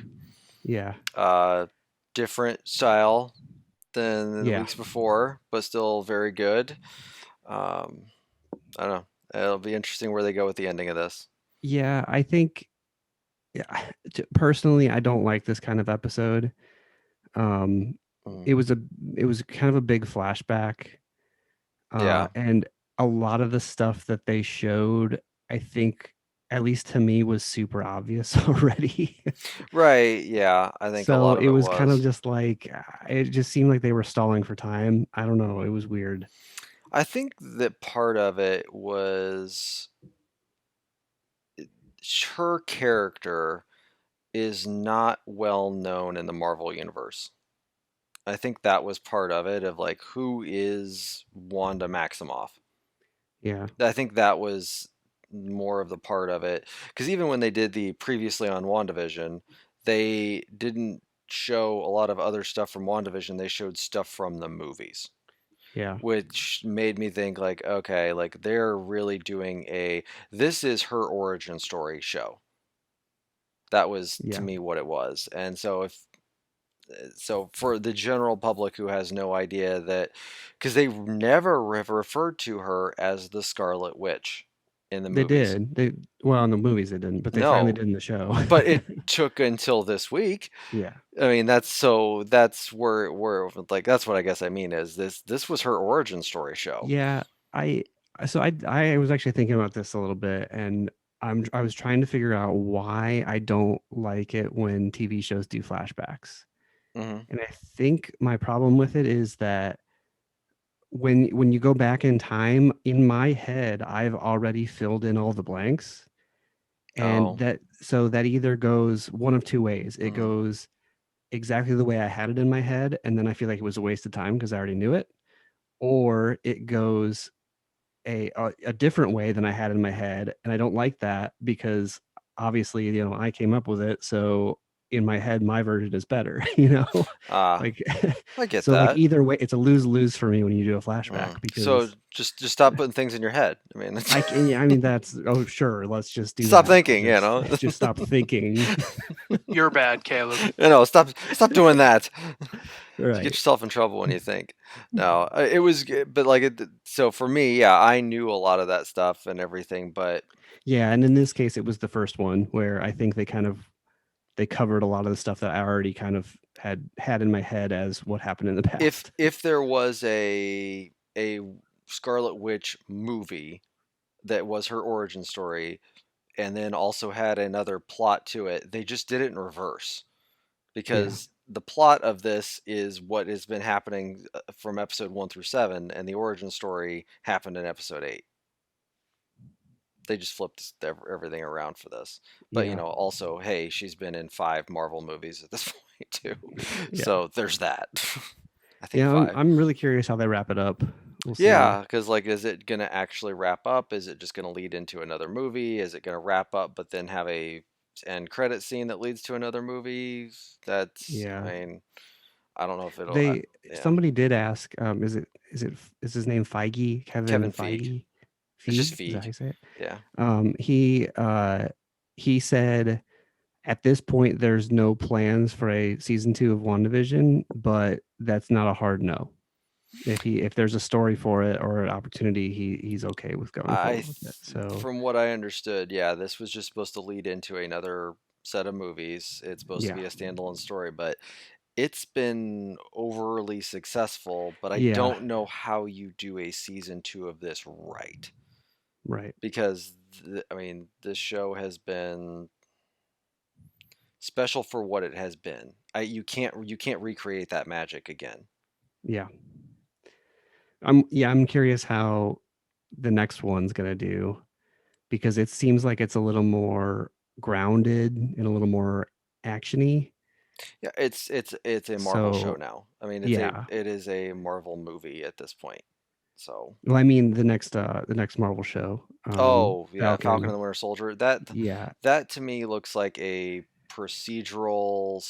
Yeah. Different style than the Yeah. weeks before, but still very good. Um, I don't know. It'll be interesting where they go with the ending of this. Yeah. I think, yeah, personally, I don't like this kind of episode. Um, Mm. it was a it was kind of a big flashback, Yeah. and a lot of the stuff that they showed, I think, at least to me, was super obvious already. Right. Yeah. I think a So lot of it it was kind of was. just like it just seemed like they were stalling for time. I don't know. It was weird. I think that part of it was her character is not well known in the Marvel universe. I think that was part of it, of like, who is Wanda Maximoff? Yeah. I think that was more of the part of it, because even when they did the previously on WandaVision, they didn't show a lot of other stuff from WandaVision. They showed stuff from the movies, Yeah. which made me think like, okay, like they're really doing this is her origin story show. That was to Yeah. me what it was. And so for the general public who has no idea, that because they never referred to her as the Scarlet Witch. in the They movies. did. Well, in the movies they didn't, but they finally No, did in the show. but it took until this week. Yeah. I mean, that's where like that's what I guess I mean is this was her origin story show. Yeah, I I was actually thinking about this a little bit, and I was trying to figure out why I don't like it when TV shows do flashbacks. Hmm. And I think my problem with it is that when you go back in time, in my head, I've already filled in all the blanks. And Oh. that either goes one of two ways. It Hmm. goes exactly the way I had it in my head, and then I feel like it was a waste of time because I already knew it, or it goes a different way than I had in my head, and I don't like that because obviously, I came up with it, so in my head, my version is better, Ah, like I get so like that. either way, it's a lose-lose for me when you do a flashback So because just stop putting things in your head. I mean, I can, yeah, I mean that's oh sure, let's just do stop that. thinking. You know. Just stop thinking. You're bad, Caleb. Stop doing that. You get Right. yourself in trouble when you think. No, it was, but like so for me, yeah, I knew a lot of that stuff and everything, but Yeah, and in this case, it was the first one where I think they covered a lot of the stuff that I already kind of had in my head as what happened in the if past. if there was a Scarlet Witch movie that was her origin story and then also had another plot to it, they just did it in reverse Yeah, because the plot of this is what has been happening from episode 1 through 7 and the origin story happened in episode 8. They just flipped everything around for this. But yeah, also, hey, she's been in 5 Marvel movies at this point too. yeah, So there's that. I think yeah. I'm 5. I'm really curious how they wrap it up. We'll see. Yeah, because like, is it gonna actually wrap up? Is it just gonna lead into another movie? Is it gonna wrap up but then have a end credit scene that leads to another movie? That's, I Yeah, mean, I don't know if it'll. they Yeah, somebody did ask. Is his name Feige? Kevin Kevin Feige. Feige? It's just Feige? Is that how Feige. you say it? Yeah. He said at this point there's no plans for a season 2 of WandaVision, but that's not a hard no. If there's a story for it or an opportunity, he's okay with going forward with it. So From what I understood, yeah, this was just supposed to lead into another set of movies. It's supposed to yeah, be a standalone story, but it's been overly successful. But I yeah, don't know how you do a season 2 of this right. right, Because I mean, this show has been special for what it has been. You can't recreate that magic again. yeah. I'm curious how the next one's gonna do because it seems like it's a little more grounded and a little more actiony. Yeah, it's a Marvel show So now. I mean, yeah. it is a Marvel movie at this point. So, Well, I mean the next Marvel show, oh yeah, Falcon and Falcon. the Winter Soldier. That Yeah, that to me looks like a procedural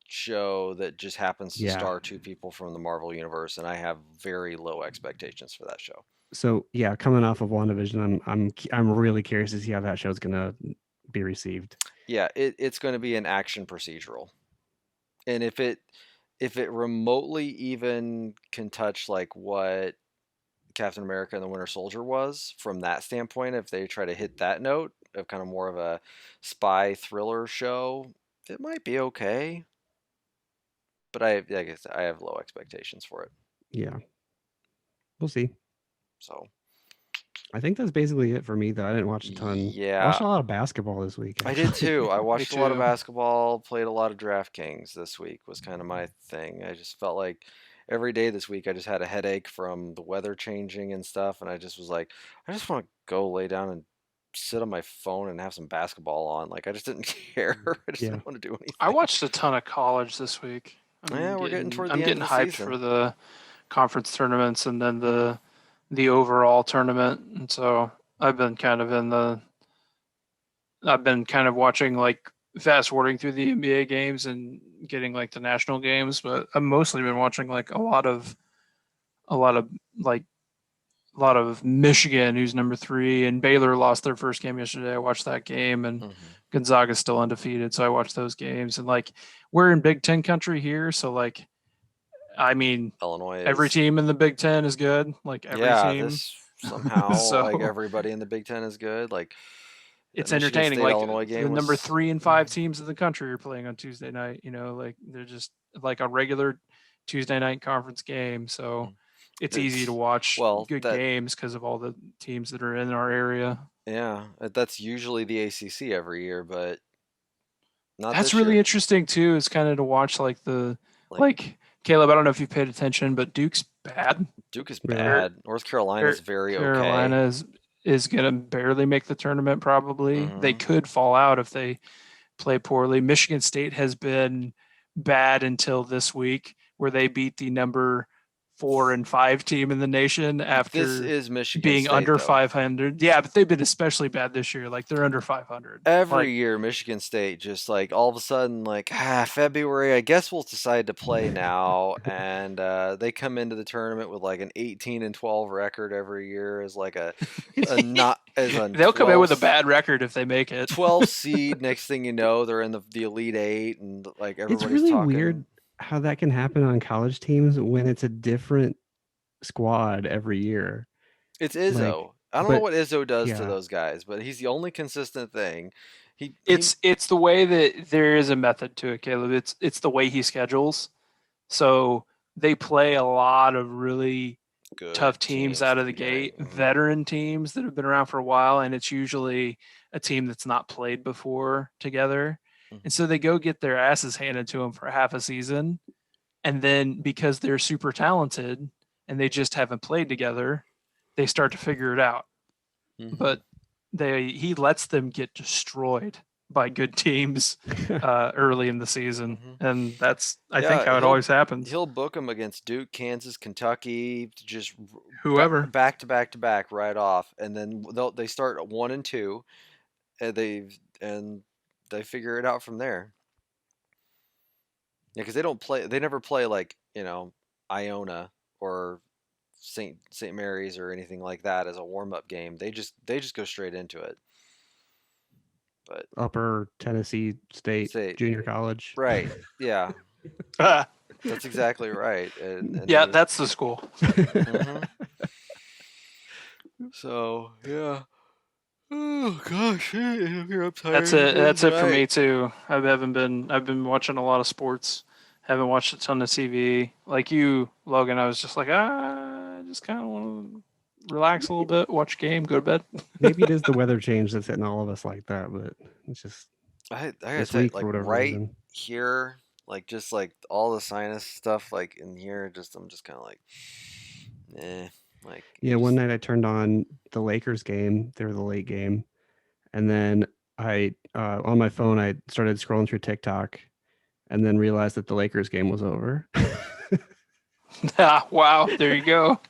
show that just happens to yeah. star two people from the Marvel universe, and I have very low expectations for that show. So yeah, coming off of WandaVision, I'm really curious to see how that show's gonna be received. Yeah, it's going to be an action procedural, and if it remotely even can touch like what Captain America and the Winter Soldier was from that standpoint, if they try to hit that note of kind of more of a spy thriller show, it might be okay. But I guess I have low expectations for it. Yeah, we'll see. So I think that's basically it for me, though. I didn't watch a ton. I watched yeah, a lot of basketball this week, I did actually. too. I Me watched a lot of too. basketball, played a lot of DraftKings this week was kind of my thing. I just felt like every day this week I just had a headache from the weather changing and stuff, and I just was like, I just want to go lay down and sit on my phone and have some basketball on. Like I just didn't care. I just Yeah, didn't want to do I anything. watched a ton of college this week. Yeah, we're getting toward I'm the end of getting the hyped season. for the conference tournaments and then the overall tournament. And so I've been kind of in the I've been kind of watching like fast forwarding through the NBA games and getting like the national games, but I've mostly been watching like a lot of like a lot of Michigan, who's number 3, and Baylor lost their first game yesterday. I watched that game, and Hmm. Gonzaga's still undefeated, so I watched those games. And like we're in Big Ten country here, so I mean, Illinois every is, team in the Big Ten is good. Like every yeah, team. this somehow So like everybody in the Big Ten is good. Like that it's Michigan entertaining. State Like Illinois the game number was 3 and 5 teams in the country are playing on Tuesday night. Like they're just like a regular Tuesday night conference game. So it's easy to it's watch well good that games because of all the teams that are in our area. yeah, that's usually the ACC every year, but not That's this really year. interesting too. Is kind of to watch like the Like like Caleb. I don't know if you paid attention, but Duke's bad. Duke is Really? Car- bad. North Carolina's very okay. Carolina is gonna barely make the tournament. Probably they Hmm. could fall out if they play poorly. Michigan State has been bad until this week, where they beat the number 4 and 5 team in the nation This after is Michigan being State under though. 500. Yeah, but they've been especially bad this year. Like they're under 500. Every Like year Michigan State just like all of a sudden like February I guess we'll decide to play now, and they come into the tournament with like an 18-12 record every year as like a not as a they'll come in with a 12 bad record if they make it. 12 seed. Next thing you know they're in the Elite Eight, and like It's everybody's really talking. weird how that can happen on college teams when it's a different squad every year. It's Like, Izzo. I don't know but what Izzo does to yeah, those guys, but he's the only consistent thing. He It's the way that there is a method to it, Caleb. It's the way he schedules. So they play a lot of really good tough teams teams out at of the the beginning. gate, veteran teams that have been around for a while, and it's usually a team that's not played before together. And so they go get their asses handed to them for half a season. And then because they're super talented and they just haven't played together, they start to figure it out. Mm-hmm. But he lets them get destroyed by good teams early in the season, Mm-hmm. and that's I think Yeah, how it always happens. he'll book them against Duke, Kansas, Kentucky, just Whoever. back to back to back right off, and then they start at 1 and 2, and they figure it out from there. Yeah, because they never play like Iona or Saint Mary's or anything like that as a warm up game. They just go straight into it. But Upper Tennessee State say Junior College. right, yeah, Ah, that's exactly right, and yeah, they. that's the school. Mhm. So yeah. Oh gosh, I'm That's tired. it. That's it for Right. me too. I've been watching a lot of sports. Haven't watched a ton of TV. Like you, Logan, I was just like, I just kind of want to relax a little bit, watch a game, go to bed. Maybe it is the weather change that's hitting all of us like that, but it's just I gotta this tell you, week for like whatever right reason. here, like just like all the sinus stuff, like in here, I'm just kind of like, eh, like Yeah, one night I turned on the Lakers game. They were the late game, and then I on my phone I started scrolling through TikTok, and then realized that the Lakers game was over. Ah, wow, there you go.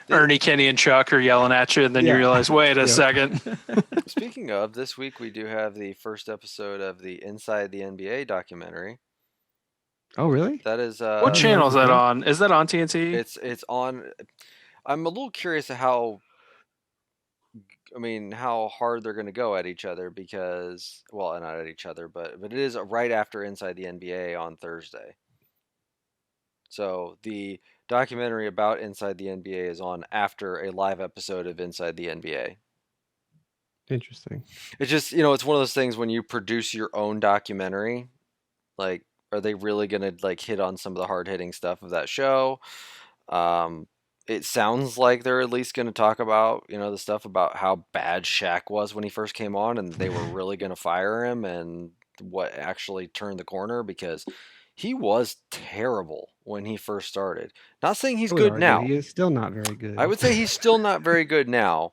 Ernie, Kenny, and Chuck are yelling at you, and then you Yeah. realize, wait a Yep. second. Speaking of, this week we do have the first episode of the Inside the NBA documentary. Oh, really? That is What Oh, channel is that okay. on? Is that on TNT? it's on. I'm a little curious of how. I mean, how hard they're going to go at each other because, well, not at each other, but it is right after Inside the NBA on Thursday. So the documentary about Inside the NBA is on after a live episode of Inside the NBA. Interesting. It's just, it's one of those things when you produce your own documentary, like, are they really going to like hit on some of the hard hitting stuff of that show? It sounds like they're at least going to talk about, the stuff about how bad Shaq was when he first came on, and they were really going to fire him, and what actually turned the corner because he was terrible when he first started. Not saying he's I would good argue now. he is still not very good. I would say he's still not very good now.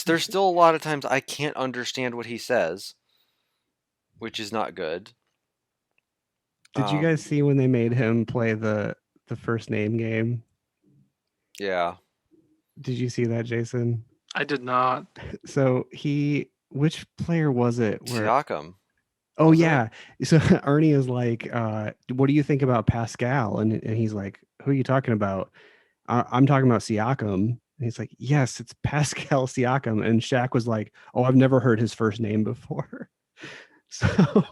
There's still a lot of times I can't understand what he says, which is not good. Did you guys see when they made him play the first name game? Yeah. Did you see that, Jason? I did not. So which player was it? Siakam. Oh yeah. So Ernie is like, what do you think about Pascal? And he's like, who are you talking about? I'm talking about Siakam. And he's like, yes, it's Pascal Siakam. And Shaq was like, oh, I've never heard his first name before. So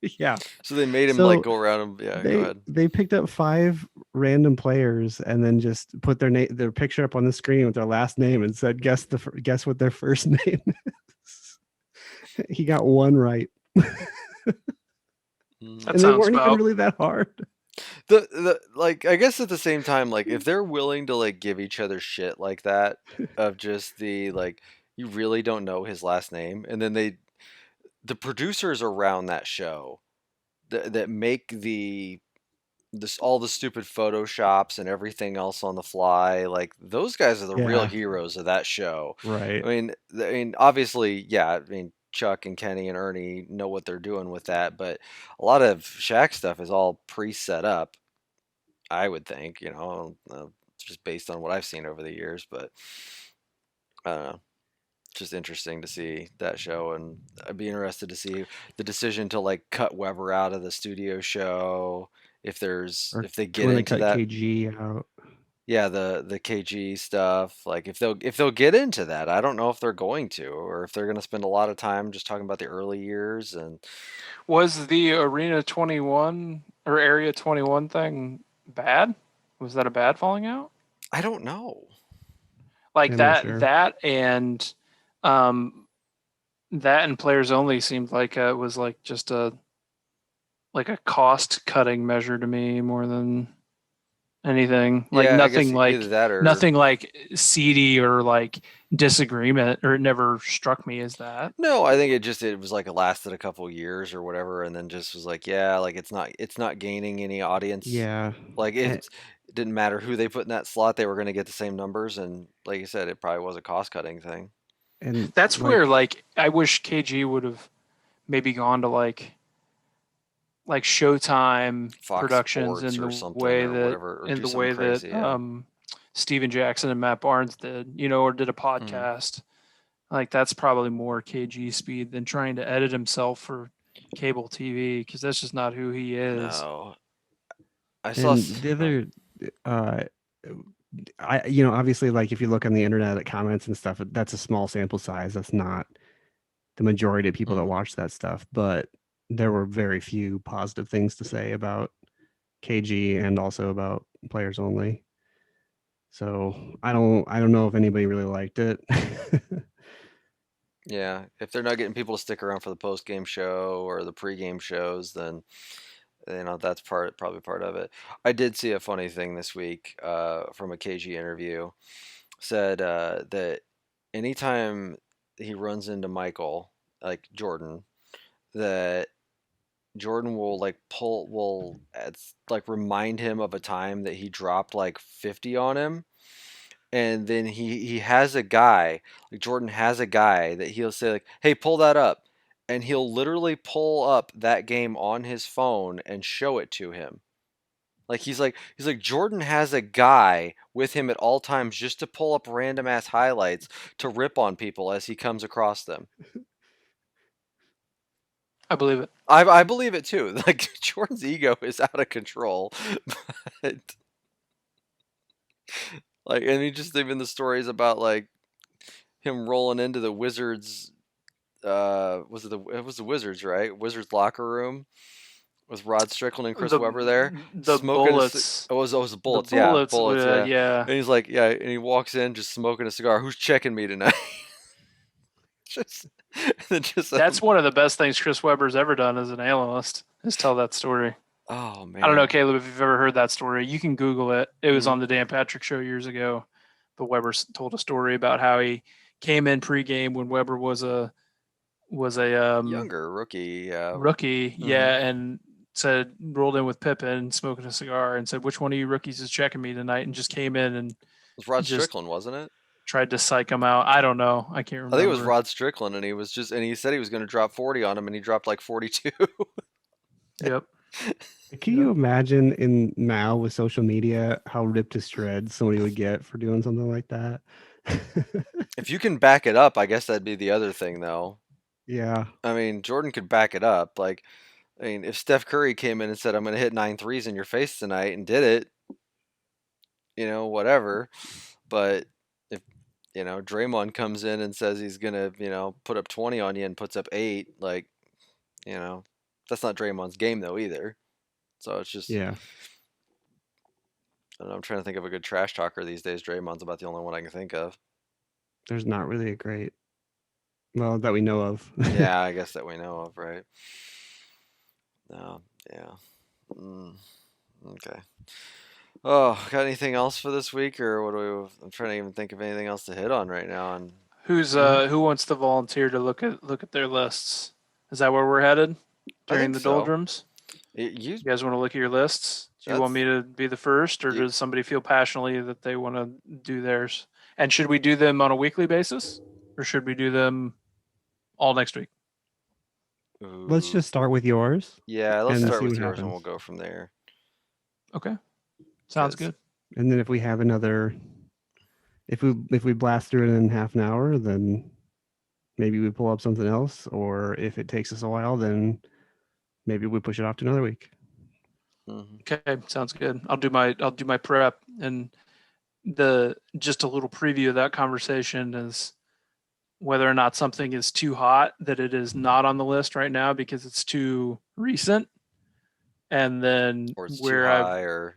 Yeah. So they made him like So go around and go ahead. they picked up 5 random players and then just put their picture up on the screen with their last name and said guess what their first name is. He got one right. And they weren't even really that hard. The like, I guess at the same time, like if they're willing to like give each other shit like that, of just the like, you really don't know his last name, and then the producers around that show that make all the stupid photoshops and everything else on the fly, like those guys are the real Yeah. heroes of that show. Right. I mean, obviously, yeah. I mean, Chuck and Kenny and Ernie know what they're doing with that, but a lot of Shaq stuff is all pre-set up. I would think, just based on what I've seen over the years, but I don't know. Just interesting to see that show, and I'd be interested to see the decision to like cut Weber out of the studio show, if Or they get when they into cut that. KG out. Yeah, the KG stuff, like if they'll get into that. I don't know if they're going to, or if they're going to spend a lot of time just talking about the early years. And Was the Arena 21 or Area 21 thing bad? Was that a bad falling out? I don't know. Like I'm not sure. um, that and Players Only seemed like it was like just a cost cutting measure to me more than anything. Like Yeah, I guess either that or nothing like seedy or like disagreement, or it never struck me as that. no. I think it was like it lasted a couple years or whatever, and then just was like, yeah, like it's not gaining any audience. Yeah. Like it didn't matter who they put in that slot, they were going to get the same numbers, and like you said, it probably was a cost cutting thing. And That's where like I wish KG would have maybe gone to like Showtime Fox Productions Sports in or the something way or that whatever, or do something crazy. Yeah. Steven Jackson and Matt Barnes did, or did a Mhm. podcast. Like that's probably more KG speed than trying to edit himself for cable TV, because that's just not who he is. No, I saw. And the other obviously, like if you look on the internet at comments and stuff, that's a small sample size. That's not the majority of people that watch that stuff, but there were very few positive things to say about KG and also about Players Only. So I don't know if anybody really liked it. Yeah, if they're not getting people to stick around for the post game show or the pre-game shows, then that's probably part of it. I did see a funny thing this week from a KG interview. Said that anytime he runs into Michael, like Jordan, that Jordan will like remind him of a time that he dropped like 50 on him, and then he has a guy, like Jordan has a guy that he'll say like, "Hey, pull that up." And he'll literally pull up that game on his phone and show it to him. Like he's like Jordan has a guy with him at all times just to pull up random ass highlights to rip on people as he comes across them. I believe it. I believe it too. Like Jordan's ego is out of control. But like, and he just even the stories about like him rolling into the Wizards. It was the Wizards, right? Wizards locker room with Rod Strickland and Chris Webber there The smoking Bullets. it was the Bullets, The yeah, Bullets. Bullets, yeah. Yeah. And he's like, yeah, and he walks in just smoking a cigar. Who's checking me tonight? just, That's one of the best things Chris Webber's ever done as an analyst, is tell that story. Oh man, I don't know, Caleb, if you've ever heard that story. You can Google it. It was Mhm. on the Dan Patrick Show years ago. But Weber told a story about how he came in pregame when Weber was a Younger rookie, rookie, and said, rolled in with Pippen smoking a cigar and said, "Which one of you rookies is checking me tonight?" And just came in and It was Rod just Strickland, wasn't it? tried to psych him out. I don't know. I can't remember. I think it was Rod Strickland, and he said he was going to drop 40 on him, and he dropped like 42. Yep. Can you imagine in now with social media how ripped to shreds somebody would get for doing something like that? If you can back it up, I guess that'd be the other thing, though. Yeah. I mean, Jordan could back it up. Like, I mean, if Steph Curry came in and said, "I'm going to hit 9 threes in your face tonight," and did it, whatever. But if Draymond comes in and says he's going to, put up 20 on you and puts up 8, like, that's not Draymond's game though either. So it's just Yeah. I don't know, I'm trying to think of a good trash talker these days. Draymond's about the only one I can think of. There's not really a great, well, that we know of. Yeah, I guess that we know of, right? No, yeah. Okay. Oh, got anything else for this week, or what do we? I'm trying to even think of anything else to hit on right now. And Who wants to volunteer to look at their lists? Is that where we're headed I during think the so. doldrums? You You guys want to look at your lists? Do you want me to be the first, or does somebody feel passionately that they want to do theirs? And should we do them on a weekly basis, or should we do them all next week? Let's just start with yours. Yeah, let's and start see with what yours, and happens. we'll go from there. Okay, sounds good. And then if we have another, if we blast through it in half an hour, then maybe we pull up something else. Or if it takes us a while, then maybe we push it off to another week. Okay, sounds good. I'll do my prep, and just a little preview of that conversation is whether or not something is too hot that it is not on the list right now because it's too recent, and then Or it's where too high, or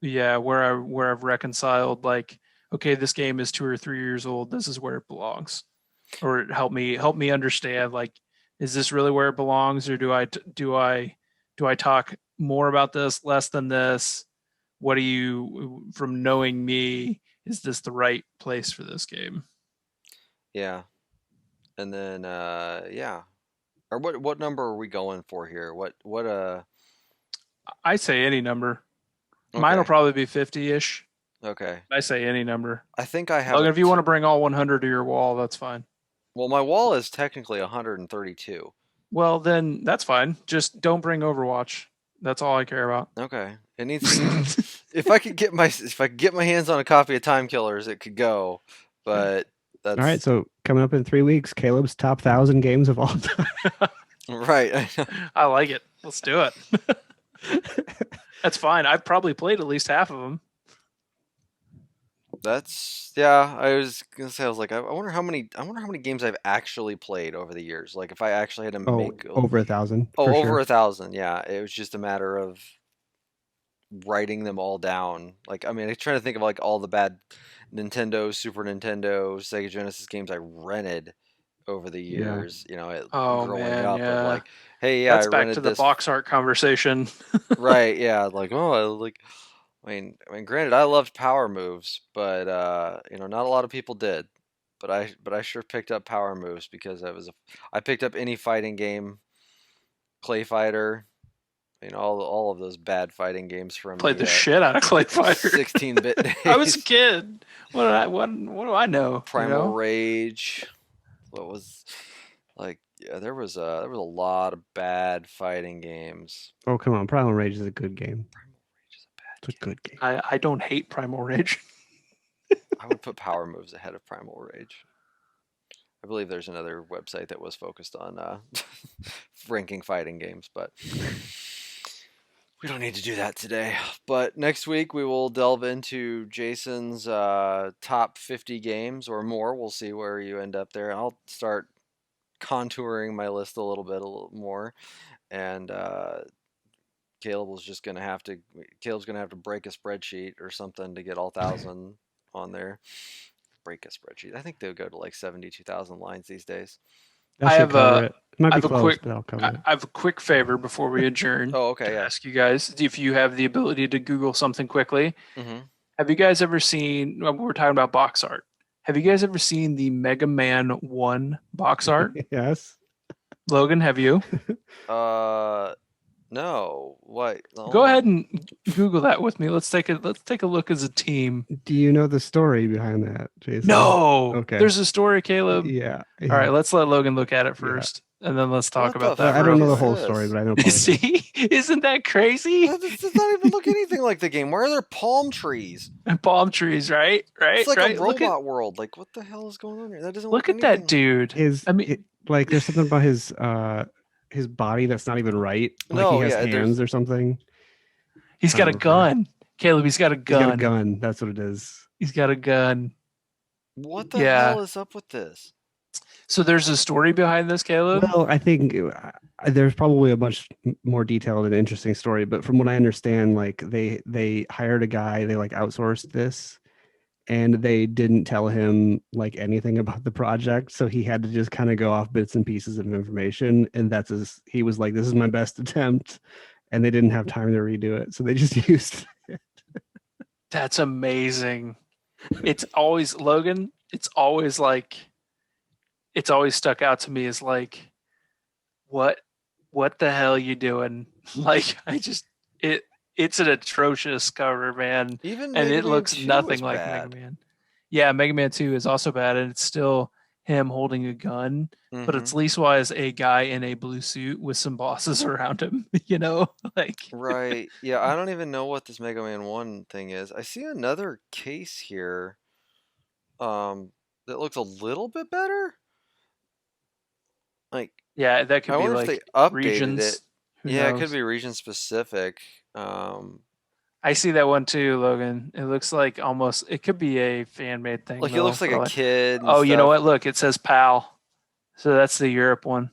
where I've reconciled, like, okay, this game is 2 or 3 years old, this is where it belongs, or help me understand, like, is this really where it belongs, or do I talk more about this, less than this? What do you, from knowing me, is this the right place for this game? yeah. And then yeah. Or what number are we going for here? What I say any number. Okay. Mine will probably be 50-ish. Okay. I say any number. I think I have Logan, if you want to bring all 100 to your wall, that's fine. Well, my wall is technically 132. Well, then that's fine. Just don't bring Overwatch. That's all I care about. Okay. It needs if I could get my hands on a copy of Time Killers, it could go. But that's all right. So coming up in 3 weeks, Caleb's top 1,000 games of all time. Right. I like it. Let's do it. That's fine. I've probably played at least half of them. That's yeah. I was gonna say, I was like, I wonder how many games I've actually played over the years. Like if I actually had to make over 1,000. over 1,000. Yeah, it was just a matter of writing them all down. Like I mean, I'm trying to think of like all the bad Nintendo, Super Nintendo, Sega Genesis games I rented over the years. You know, growing up. Yeah. Of like, hey, yeah, that's I back rented to the this box art conversation. right? Yeah, like I mean, granted, I loved Power Moves, but you know, not a lot of people did. But I sure picked up Power Moves because I picked up any fighting game, Clay Fighter, you know, all of those bad fighting games from Played the shit out of Clay Fighter. 16-bit days. I was a kid. What do I know? Primal Rage. What was like? Yeah, there was a lot of bad fighting games. Oh come on, Primal Rage is a good game. It's a good game. I don't hate Primal Rage. I would put Power Moves ahead of Primal Rage. I believe there's another website that was focused on ranking fighting games, but we don't need to do that today. But next week we will delve into Jason's top 50 games or more. We'll see where you end up there. I'll start contouring my list a little more, and Caleb's gonna have to break a spreadsheet or something to get all 1,000 on there. Break a spreadsheet. I think they'll go to like 72,000 lines these days. I have it might be close, but I'll cover it. I have a quick favor before we adjourn. Oh, okay. Yeah. Ask you guys if you have the ability to Google something quickly. Mm-hmm. Have you guys ever seen? We're talking about box art. Have you guys ever seen the Mega Man 1 box art? Yes. Logan, have you? No. What? Oh. Go ahead and Google that with me. Let's take a look as a team. Do you know the story behind that, Jason? No. Okay. There's a story, Caleb. Yeah. All right, let's let Logan look at it first, and then let's talk about that. I don't know the whole story, but I know. See, isn't that crazy? It does not even look anything like the game. Where are there palm trees? And palm trees, right? It's like a robot world. Like, what the hell is going on here? That doesn't look at that dude. Like, there's something about his body that's not even right. Like he has hands or something. He's got a gun. Caleb, he's got a gun. He's got a gun. That's what it is. He's got a gun. What the hell is up with this? So there's a story behind this, Caleb? Well, I think there's probably a much more detailed and interesting story, but from what I understand, like they hired a guy, they like outsourced this, and they didn't tell him like anything about the project, so he had to just kind of go off bits and pieces of information, and he was like, this is my best attempt, and they didn't have time to redo it, so they just used it. That's amazing. It's always Logan. It's always stuck out to me as like, what the hell you doing? Like it's an atrocious cover, man. Even And Mega it Man looks 2 nothing was like Mega bad. Man. Yeah, Mega Man 2 is also bad, and it's still him holding a gun, but it's leastwise a guy in a blue suit with some bosses around him, like Right. Yeah, I don't even know what this Mega Man 1 thing is. I see another case here that looks a little bit better. Like, yeah, that could I be wonder if they like updated it. regions. Who Yeah, it could knows? be region specific. Um, I see that one too, Logan. It looks like almost it could be a fan made thing like it though. looks like a kid and Oh, you know stuff. what? Look, it says PAL. So that's the Europe one.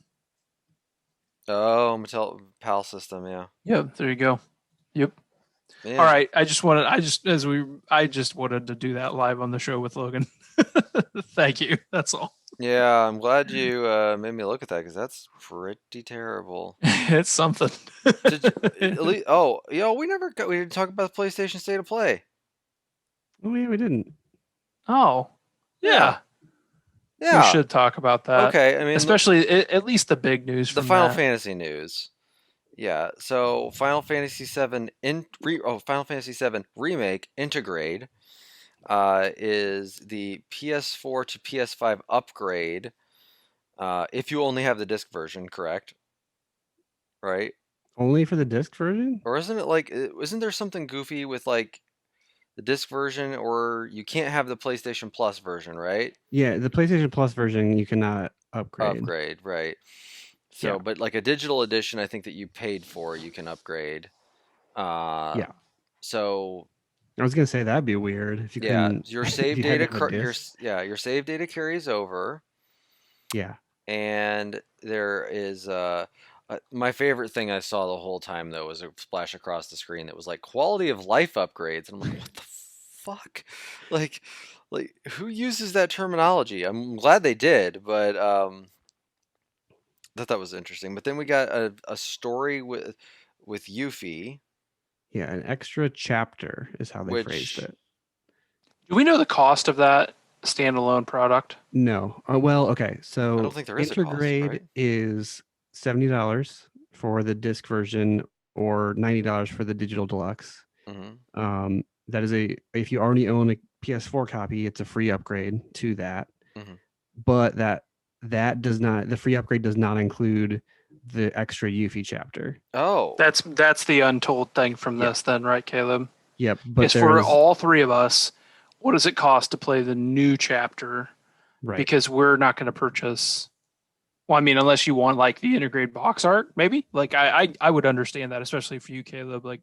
Oh, Mattel PAL system, yeah. Yep, there you go. Yep. Man, All right. I just wanted to do that live on the show with Logan. Thank you. That's all. yeah, I'm glad you made me look at that because that's pretty terrible. It's something. Did at least, oh, we didn't talk about the PlayStation State of Play. Oh yeah, we didn't. Oh, Yeah. yeah. We Yeah. should talk about that. Okay, I mean, especially at least the big news the from Final that. Fantasy news. Yeah, so Final Fantasy VII Final Fantasy VII Remake Integrate is the PS4 to PS5 upgrade. If you only have the disc version, correct? Right? Only for the disc version? Or isn't there something goofy with like the disc version, or you can't have the PlayStation Plus version, right? Yeah, the PlayStation Plus version you cannot upgrade. Upgrade, right? So, Yeah. but like a digital edition, I think that you paid for, you can upgrade. Yeah. So I was gonna say that'd be weird if you yeah, couldn't. your If save you had to data, have a disc. your save data carries over, Yeah. and there is my favorite thing I saw the whole time though was a splash across the screen that was like quality of life upgrades, and I'm like, what the fuck, like who uses that terminology? I'm glad they did, but that was interesting. But then we got a story with Yuffie. Yeah, an extra chapter is how they phrased Which it. Do we know the cost of that standalone product? No. Well, okay. So I don't think there is a cost, Intergrade right? is $70 for the disc version or $90 for the digital deluxe. That is if you already own a PS4 copy, it's a free upgrade to that. But that does not, the free upgrade does not include the extra Yuffie chapter. Oh, That's the untold thing from this, then, right, Caleb? Yep. But is for all three of us, what does it cost to play the new chapter? Right. Because we're not going to purchase. Well, I mean, unless you want like the integrated box art, maybe. Like I would understand that, especially for you, Caleb. Like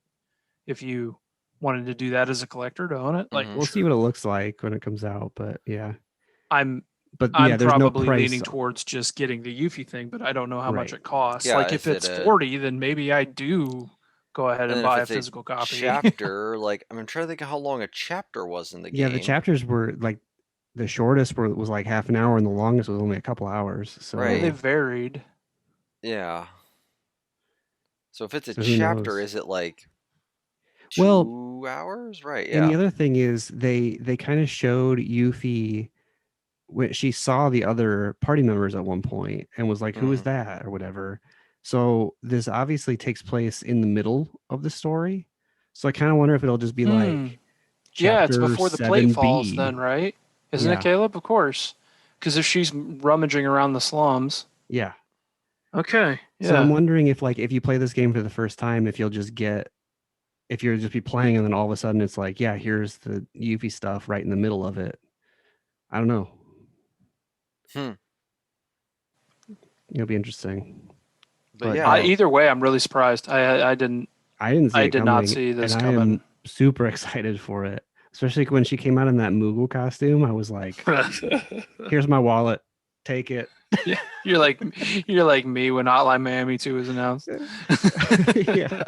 if you wanted to do that as a collector to own it, like we'll see what it looks like when it comes out. But yeah, I'm there's probably no price leaning towards just getting the Yuffie thing, but I don't know how much it costs. Yeah, like if it's 40, then maybe I do go ahead and buy a physical copy. Chapter, like I'm trying to think of how long a chapter was in the game. Yeah, the chapters were like the shortest was like half an hour, and the longest was only a couple hours. So they varied. Yeah. So if it's a chapter, is it like 2 hours? Right. Yeah. And the other thing is they kind of showed Yuffie when she saw the other party members at one point and was like, "Who is that?" or whatever. So this obviously takes place in the middle of the story. So I kind of wonder if it'll just be like, yeah, it's before the plate 7B. falls, then, right? Isn't it, Caleb? Of course, because if she's rummaging around the slums. Yeah. Okay. Yeah. So I'm wondering if you play this game for the first time, if you'll just be playing and then all of a sudden it's like, yeah, here's the Yuffie stuff right in the middle of it. I don't know. It'll be interesting. But yeah, either way, I'm really surprised. I did not see this and coming. I am super excited for it, especially when she came out in that Moogle costume. I was like, "Here's my wallet, take it." Yeah, you're like me when Hotline Miami 2 was announced. Yeah.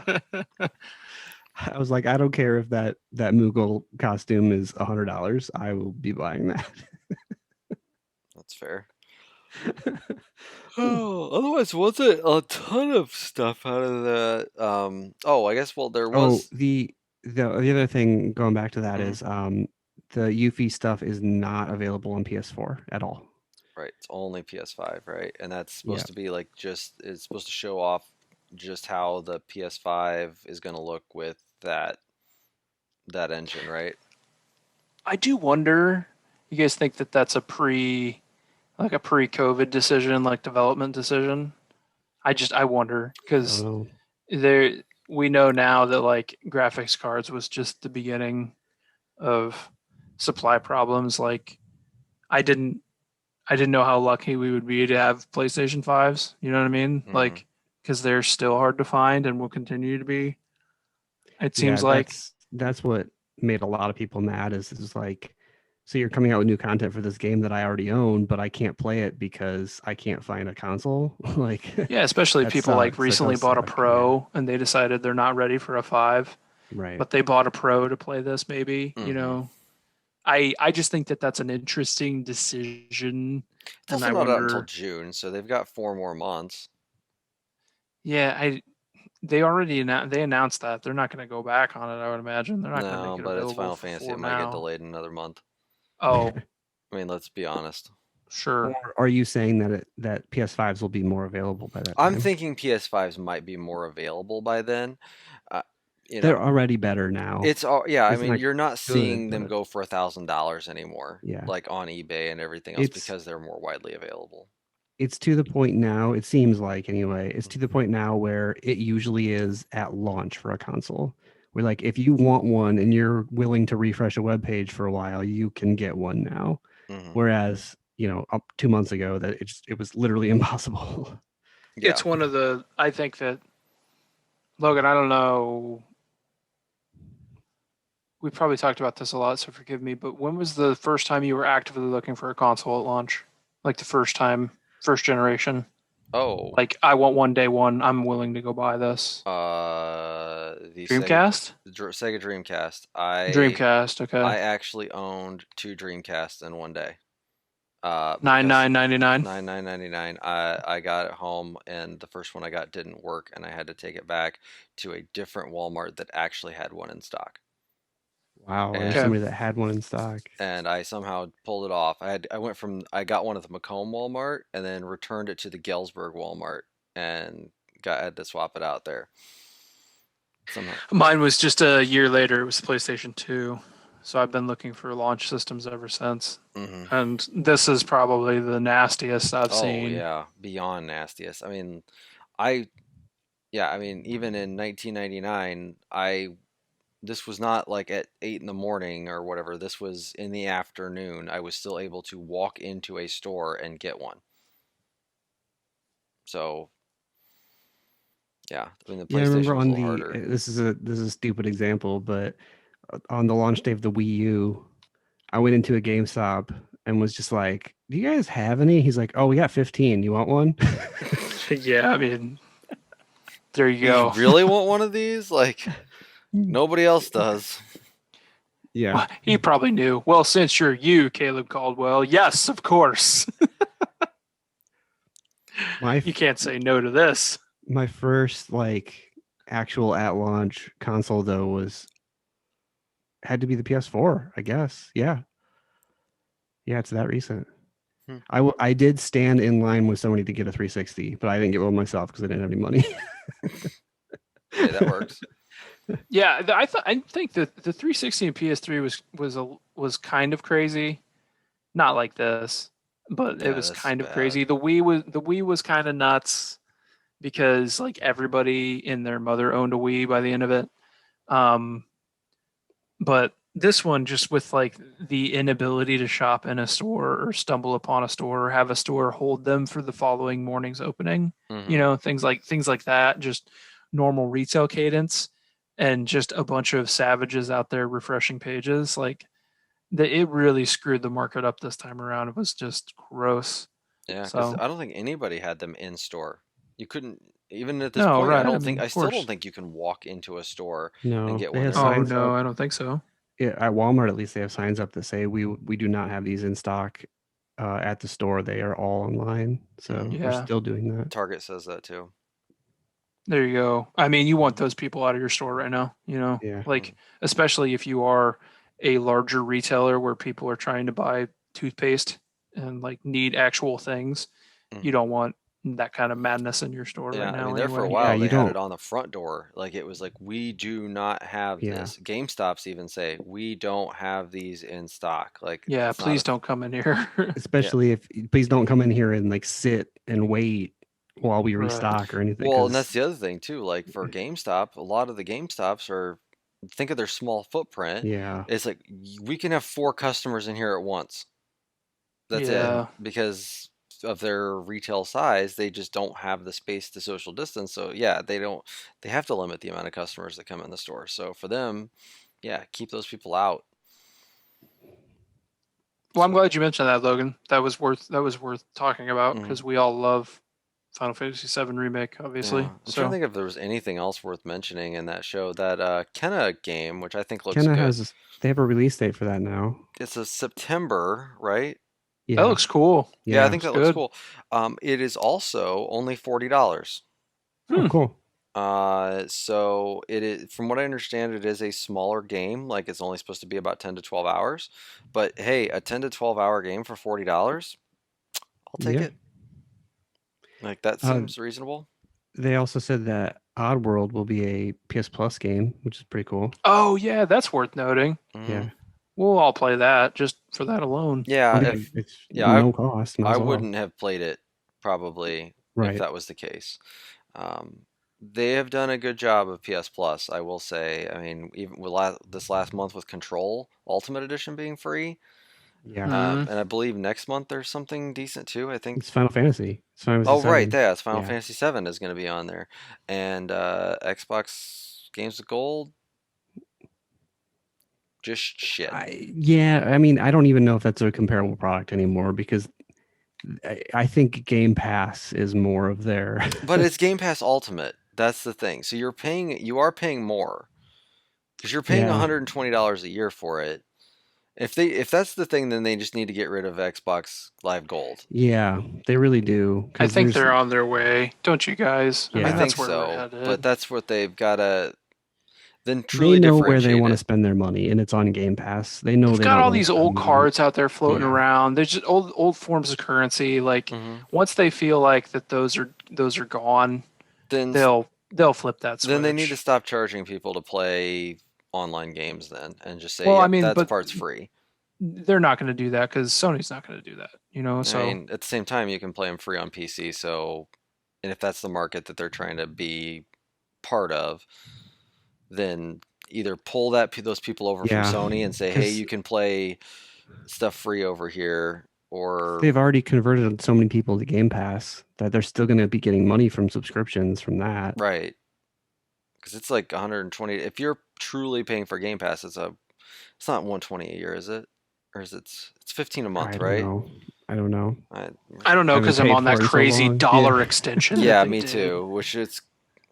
I was like, I don't care if that Moogle costume is $100. I will be buying that. That's fair. Oh, otherwise, wasn't a ton of stuff out of that. Oh, I guess. Well, there Oh, was. the other thing going back to that Mhm. is the Yuffie stuff is not available on PS4 at all. Right, it's only PS5, right? And that's Yeah. supposed to be like it's supposed to show off just how the PS5 is going to look with that engine, right? I do wonder. You guys think that that's like a pre-COVID decision, like development decision? I wonder I don't because know. there we know now that like graphics cards was just the beginning of supply problems. Like I didn't I didn't know how lucky we would be to have PlayStation 5s. You know what I mean? Hmm. Like because they're still hard to find and will continue to be. It seems Yeah, like. that's what made a lot of people mad is like, so you're coming out with new content for this game that I already own, but I can't play it because I can't find a console. Like Yeah, especially that people like sucks. That recently does bought a suck. Yeah. Pro and they decided they're not ready for a 5, Right. but they bought a Pro to play this maybe, you Hmm. know. I just think that that's an interesting decision It's and also I not out until wonder. June, so they've got 4 more months. Yeah, I they already they announced that they're not going to go back on it. I would imagine they're not going to make No, it but it's available Final Fantasy. for It might get now. delayed another month. Oh, I mean, let's be honest. sure. Or are you saying that that PS5s will be more available by that I'm time? thinking PS5s might be more available by then. Uh, you They're know, already better now. it's all yeah. I It's mean, not you're not good, seeing them but go for $1,000 anymore, yeah. like on eBay and everything else, It's because they're more widely available. it's to the point now, it seems like anyway, it's to the Mhm. point now where it usually is at launch for a console. Where like if you want one and you're willing to refresh a web page for a while, you can get one now. Mhm. Whereas, up 2 months ago that it was literally impossible. Yeah. It's one of the I think that Logan, I don't know. We probably talked about this a lot, so forgive me, but when was the first time you were actively looking for a console at launch? Like the first time, first generation? Oh, Like, I want one day one. I'm willing to go buy this. the Dreamcast? Sega Dreamcast. I Dreamcast. Okay. I actually owned two Dreamcasts in one day. Nine Because nine ninety nine. 99.99. I got it home, and the first one I got didn't work, and I had to take it back to a different Walmart that actually had one in stock. Wow, there's Okay. And somebody that had one in stock. I somehow pulled it off. I got one at the Macomb Walmart and then returned it to the Galesburg Walmart and had to swap it out there somehow. Mine was just a year later. It was the PlayStation 2. So I've been looking for launch systems ever since. Hmm. And this is probably the nastiest I've Oh seen. yeah, beyond nastiest. I mean, I yeah, I mean, even in 1999, this was not like at 8 in the morning or whatever. This was in the afternoon. I was still able to walk into a store and get one. So yeah, I mean the Yeah, I remember PlayStation was a on little the harder. this is a stupid example, but on the launch day of the Wii U, I went into a GameStop and was just like, "Do you guys have any?" He's like, "Oh, we got 15. You want one?" Yeah, I mean, there you You go. really want one of these? Like nobody else does. Yeah. Well, he probably knew. Well, since you're you, Caleb Caldwell, yes, of course. My You f- can't say no to this. my first like actual at launch console though was had to be the PS4, I guess. Yeah. Yeah, it's that recent. Hmm. I did stand in line with somebody to get a 360, but I didn't get one myself because I didn't have any money. Hey, that works. Yeah, I think that the 360 and PS3 was kind of crazy. Not like this, but it Yeah, was this is kind of bad. crazy. The Wii was kind of nuts because like everybody and their mother owned a Wii by the end of it. Um, but this one just with like the inability to shop in a store or stumble upon a store or have a store hold them for the following morning's opening, Hmm. things like that, just normal retail cadence and just a bunch of savages out there refreshing pages like it really screwed the market up this time around. It was just gross. Yeah, because So I don't think anybody had them in store. You couldn't even at this no, point. I right? I don't think mean, I of still don't course. think you can walk into a store and No, get they one have there now. Oh signs no, up. I don't think so. Yeah, at Walmart, at least they have signs up that say we do not have these in stock at the store. They are all online. So they're Yeah, still doing that. Target says that too. there you go. I mean, you want those people out of your store right now, Yeah. like especially if you are a larger retailer where people are trying to buy toothpaste and like need actual things. You Mhm. don't want that kind of madness in your store right Yeah, I now mean, there for a anyway. Yeah, while you they had it don't. on the front door. Like it was like, we do not have Yeah. this. GameStops even say we don't have these in stock. Like Yeah, it's not please a don't come in here. yeah. Especially if please don't come in here and like sit and wait while we Right. restock or anything. Well, and Because that's the other thing too. Like for GameStop, a lot of the GameStops are think of their small footprint. yeah, It's like we can have 4 customers in here at once. That's it. yeah, Yeah. Because of their retail size, they just don't have the space to social distance. So yeah, they have to limit the amount of customers that come in the store. So for them, yeah, keep those people out. Well, I'm So glad you mentioned that, Logan. That was worth talking about mhm. because we all love Final Fantasy VII Remake, obviously. Yeah, I'm trying to So think if there was anything else worth mentioning in that show. That Kenna game, which I think looks Kenna good. has they have a release date for that now. It's a September, right? that Yeah, looks cool. Yeah, I yeah. think Looks that looks good. cool. It is also only $40. Oh, Hmm. cool. So it is, from what I understand, it is a smaller game. Like it's only supposed to be about 10 to 12 hours. But hey, a 10 to 12 hour game for $40, I'll take Yeah. it. Like that Uh, seems reasonable. they also said that Oddworld will be a PS Plus game, which is pretty cool. Oh yeah, that's worth noting. Hmm. Yeah. We'll all play that just for that alone. Yeah, Oh yeah, if it's yeah, no cost. Might I as well. wouldn't have played it probably if Right. that was the case. Um, they have done a good job of PS Plus, I will say. I mean, even with this last month with Control Ultimate Edition being free, Yeah. Hmm. and I believe next month there's something decent too. I think. It's Final Fantasy. It's Final Fantasy Oh right, 7. yeah, it's Final Yeah. Fantasy VII is going to be on there, and Xbox Games with Gold, just shit. I mean, I don't even know if that's a comparable product anymore because I think Game Pass is more of their. But it's Game Pass Ultimate. That's the thing. So you are paying more because you're paying Yeah. $120 a year for it. If that's the thing, then they just need to get rid of Xbox Live Gold. Yeah, they really do I because think there's they're on their way, don't you guys? I I mean, yeah, think that's where we're so, but headed. that's what they've got to then they truly know where they differentiate want to it. spend their money and it's on Game Pass. They know They've they got don't all want to these spend old money on cards out there floating yeah. around. They're just old forms of currency. Like Hmm. once they feel like that those are gone, Then they'll flip that then they need to switch. stop charging people to play online games then, and just say, Well, I yep, mean, that's but part's free. they're not going to do that because Sony's not going to do that. I So mean, at the same time, you can play them free on PC. So, and if that's the market that they're trying to be part of, then either pull those people over from Yeah, Sony and say, hey, because you can play stuff free over here, or they've already converted so many people to Game Pass that they're still going to be getting money from subscriptions from that. right, because it's like 120. If you're truly paying for Game Pass, it's not 120 a year, is it? Or is it's 15 a month, I don't right? know. I don't know. I, I don't I know haven't because I'm paid on that for it in so crazy long. Yeah. dollar extension that yeah, they me did. too. Which it's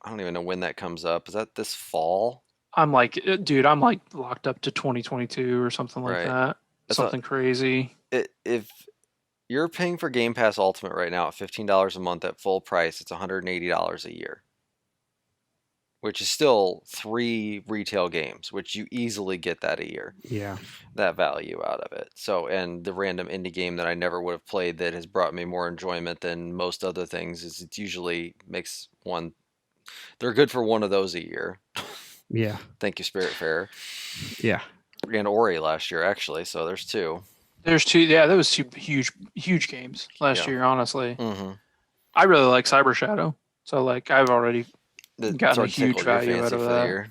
I don't even know when that comes up. Is that this fall? I'm like, dude, I'm like locked up to 2022 or something like Right. that. That's not Something crazy. if you're paying for Game Pass Ultimate right now at $15 a month at full price, it's $180 a year, which is still 3 retail games, which you easily get that a year, Yeah. that value out of it. So, and the random indie game that I never would have played that has brought me more enjoyment than most other things is it usually makes one, they're good for one of those a year. Yeah. Thank you, Spiritfarer. Yeah. And Ori last year, actually. So there's two. There's two. Yeah, that was two huge games last Yeah. year. Honestly, Mm-hmm. I really like Cyber Shadow. So like, I've already That gotten a sort of huge tickled your value out fancy of for the that. year.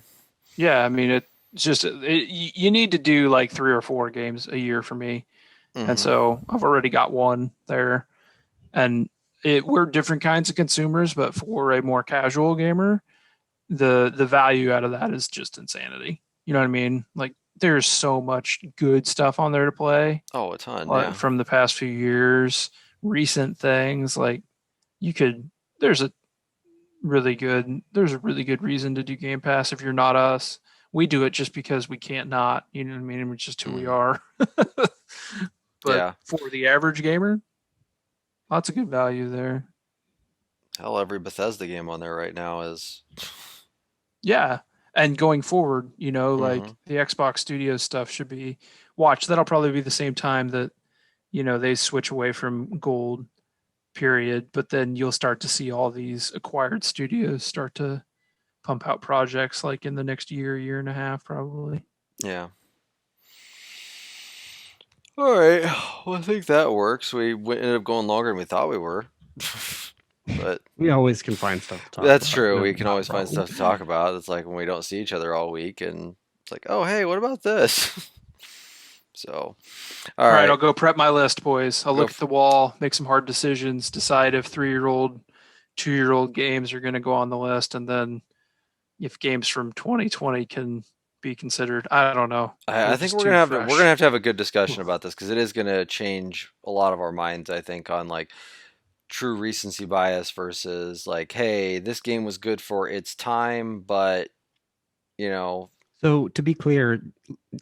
Yeah, I mean, it's just you need to do like 3 or 4 games a year for me, and Mm-hmm. so I've already got one there. And we're different kinds of consumers, but for a more casual gamer, the value out of that is just insanity. You know what I mean? Like there's so much good stuff on there to play Oh, a ton, yeah. from the past few years. recent things, like you could. There's a really good. There's a really good reason to do Game Pass if you're not us. We do it just because we can't not. You know what I mean? It's just who we are. But Yeah. for the average gamer, lots of good value there. Hell, every Bethesda game on there right now is. Yeah. And going forward, like Mm-hmm. the Xbox Studios stuff should be watched. That'll probably be the same time that, they switch away from gold, period. But then you'll start to see all these acquired studios start to pump out projects like in the next year and a half, probably. Yeah. All right. Well, I think that works. We ended up going longer than we thought we were. But We always can find stuff to talk that's about. true. No, We can not a always find problem. stuff to talk about. It's like when we don't see each other all week and it's like, oh, hey, what about this? So, all All right, right. I'll go prep my list, boys. I'll Go look at the wall, make some hard decisions, decide if 3-year-old, 2-year-old games are going to go on the list, and then if games from 2020 can be considered. I don't know. I They're think just too we're fresh. gonna have to have a good discussion about this because it is gonna change a lot of our minds. I think on like true recency bias versus like, hey, this game was good for its time, but you know, So to be clear,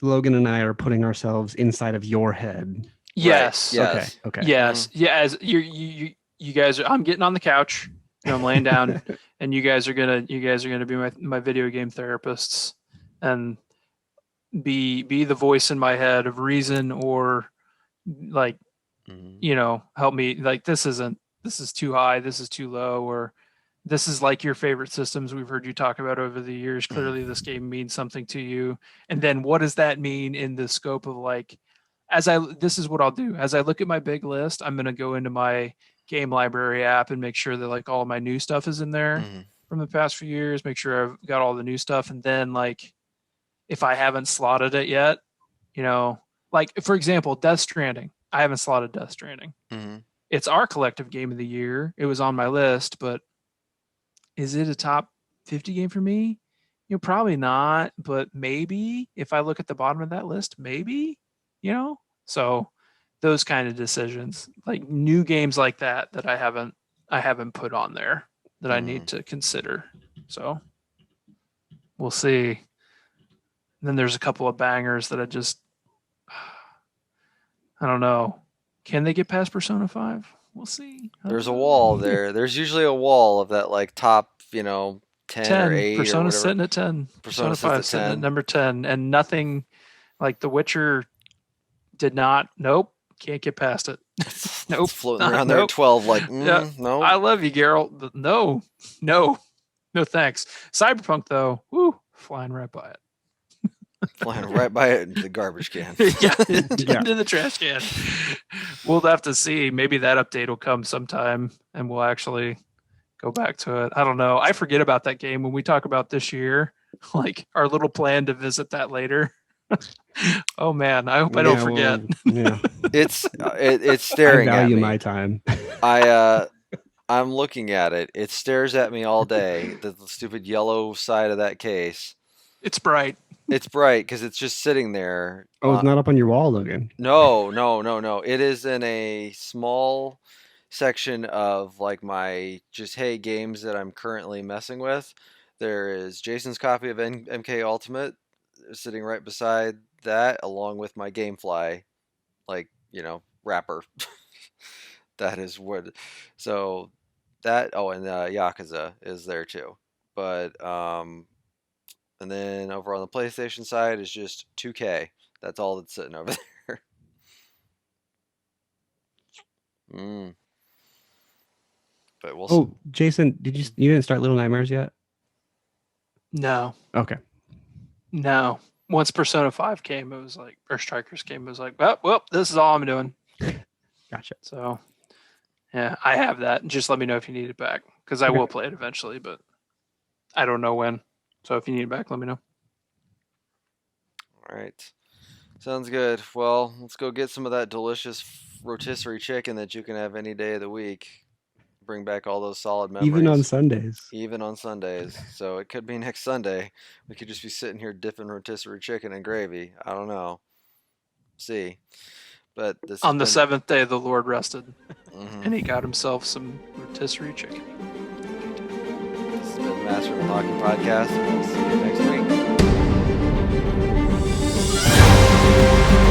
Logan and I are putting ourselves inside of your head. right? Yes. Okay. Yes. Okay. Yes. Yeah. As you guys are, I'm getting on the couch. I'm laying down, and you guys are gonna be my video game therapists, and be the voice in my head of reason, or like, Mm-hmm. help me, like, this is too high, this is too low, or this is like your favorite systems we've heard you talk about over the years. Clearly this game means something to you. And then what does that mean in the scope of, like, this is what I'll do. As I look at my big list, I'm going to go into my game library app and make sure that, like, all of my new stuff is in there Mm-hmm. from the past few years, make sure I've got all the new stuff. And then, like, if I haven't slotted it yet, like, for example, Death Stranding. I haven't slotted Death Stranding. Mm-hmm. It's our collective game of the year. It was on my list, but is it a top 50 game for me? Probably not, but maybe if I look at the bottom of that list, maybe, So those kind of decisions, like new games like that I haven't put on there that I Mm-hmm. need to consider. So we'll see. And then there's a couple of bangers that I don't know. Can they get past Persona 5? We'll see. There's a wall there. There's usually a wall of that like top, 10 or 10. 8 or Persona's whatever. sitting at 10. Persona Persona sits 5 at sitting at 10. number 10. And nothing, like The Witcher did not. Nope. Can't get past it. Nope. It's floating around there at Nope. 12 like, Yeah. no. I love you, Geralt. No. No. No thanks. Cyberpunk, though, woo, flying right by it. Flying right by it into the garbage can. Yeah, Yeah. into the trash can. We'll have to see. Maybe that update will come sometime and we'll actually go back to it. I don't know. I forget about that game when we talk about this year, like our little plan to visit that later. Oh man, I hope I don't forget. Well, yeah. It's I staring at value me. my time. I'm looking at it. It stares at me all day. The stupid yellow side of that case. It's bright. It's bright because it's just sitting there. Oh, it's not up on your wall, Logan. No. It is in a small section of like my just hey games that I'm currently messing with. There is Jason's copy of MK Ultimate sitting right beside that, along with my GameFly, like wrapper. That is what. So that and Yakuza is there too, but and then over on the PlayStation side is just 2K. That's all that's sitting over there. Mm. But we'll. Oh, Jason, you didn't start Little Nightmares yet? No. Okay. No. Once Persona 5 came, it was like, or Strikers came, it was like, well, this is all I'm doing. Gotcha. So, yeah, I have that. Just let me know if you need it back, because I will play it eventually, but I don't know when. So if you need it back, let me know. All right. Sounds good. Well, let's go get some of that delicious rotisserie chicken that you can have any day of the week. Bring back all those solid memories. Even on Sundays. Even on Sundays. So it could be next Sunday. We could just be sitting here dipping rotisserie chicken in gravy. I don't know. See. But this On the been... seventh day, the Lord rested, and he got himself some rotisserie chicken. This has been the Master of the Talking Podcast, and we'll see you next week.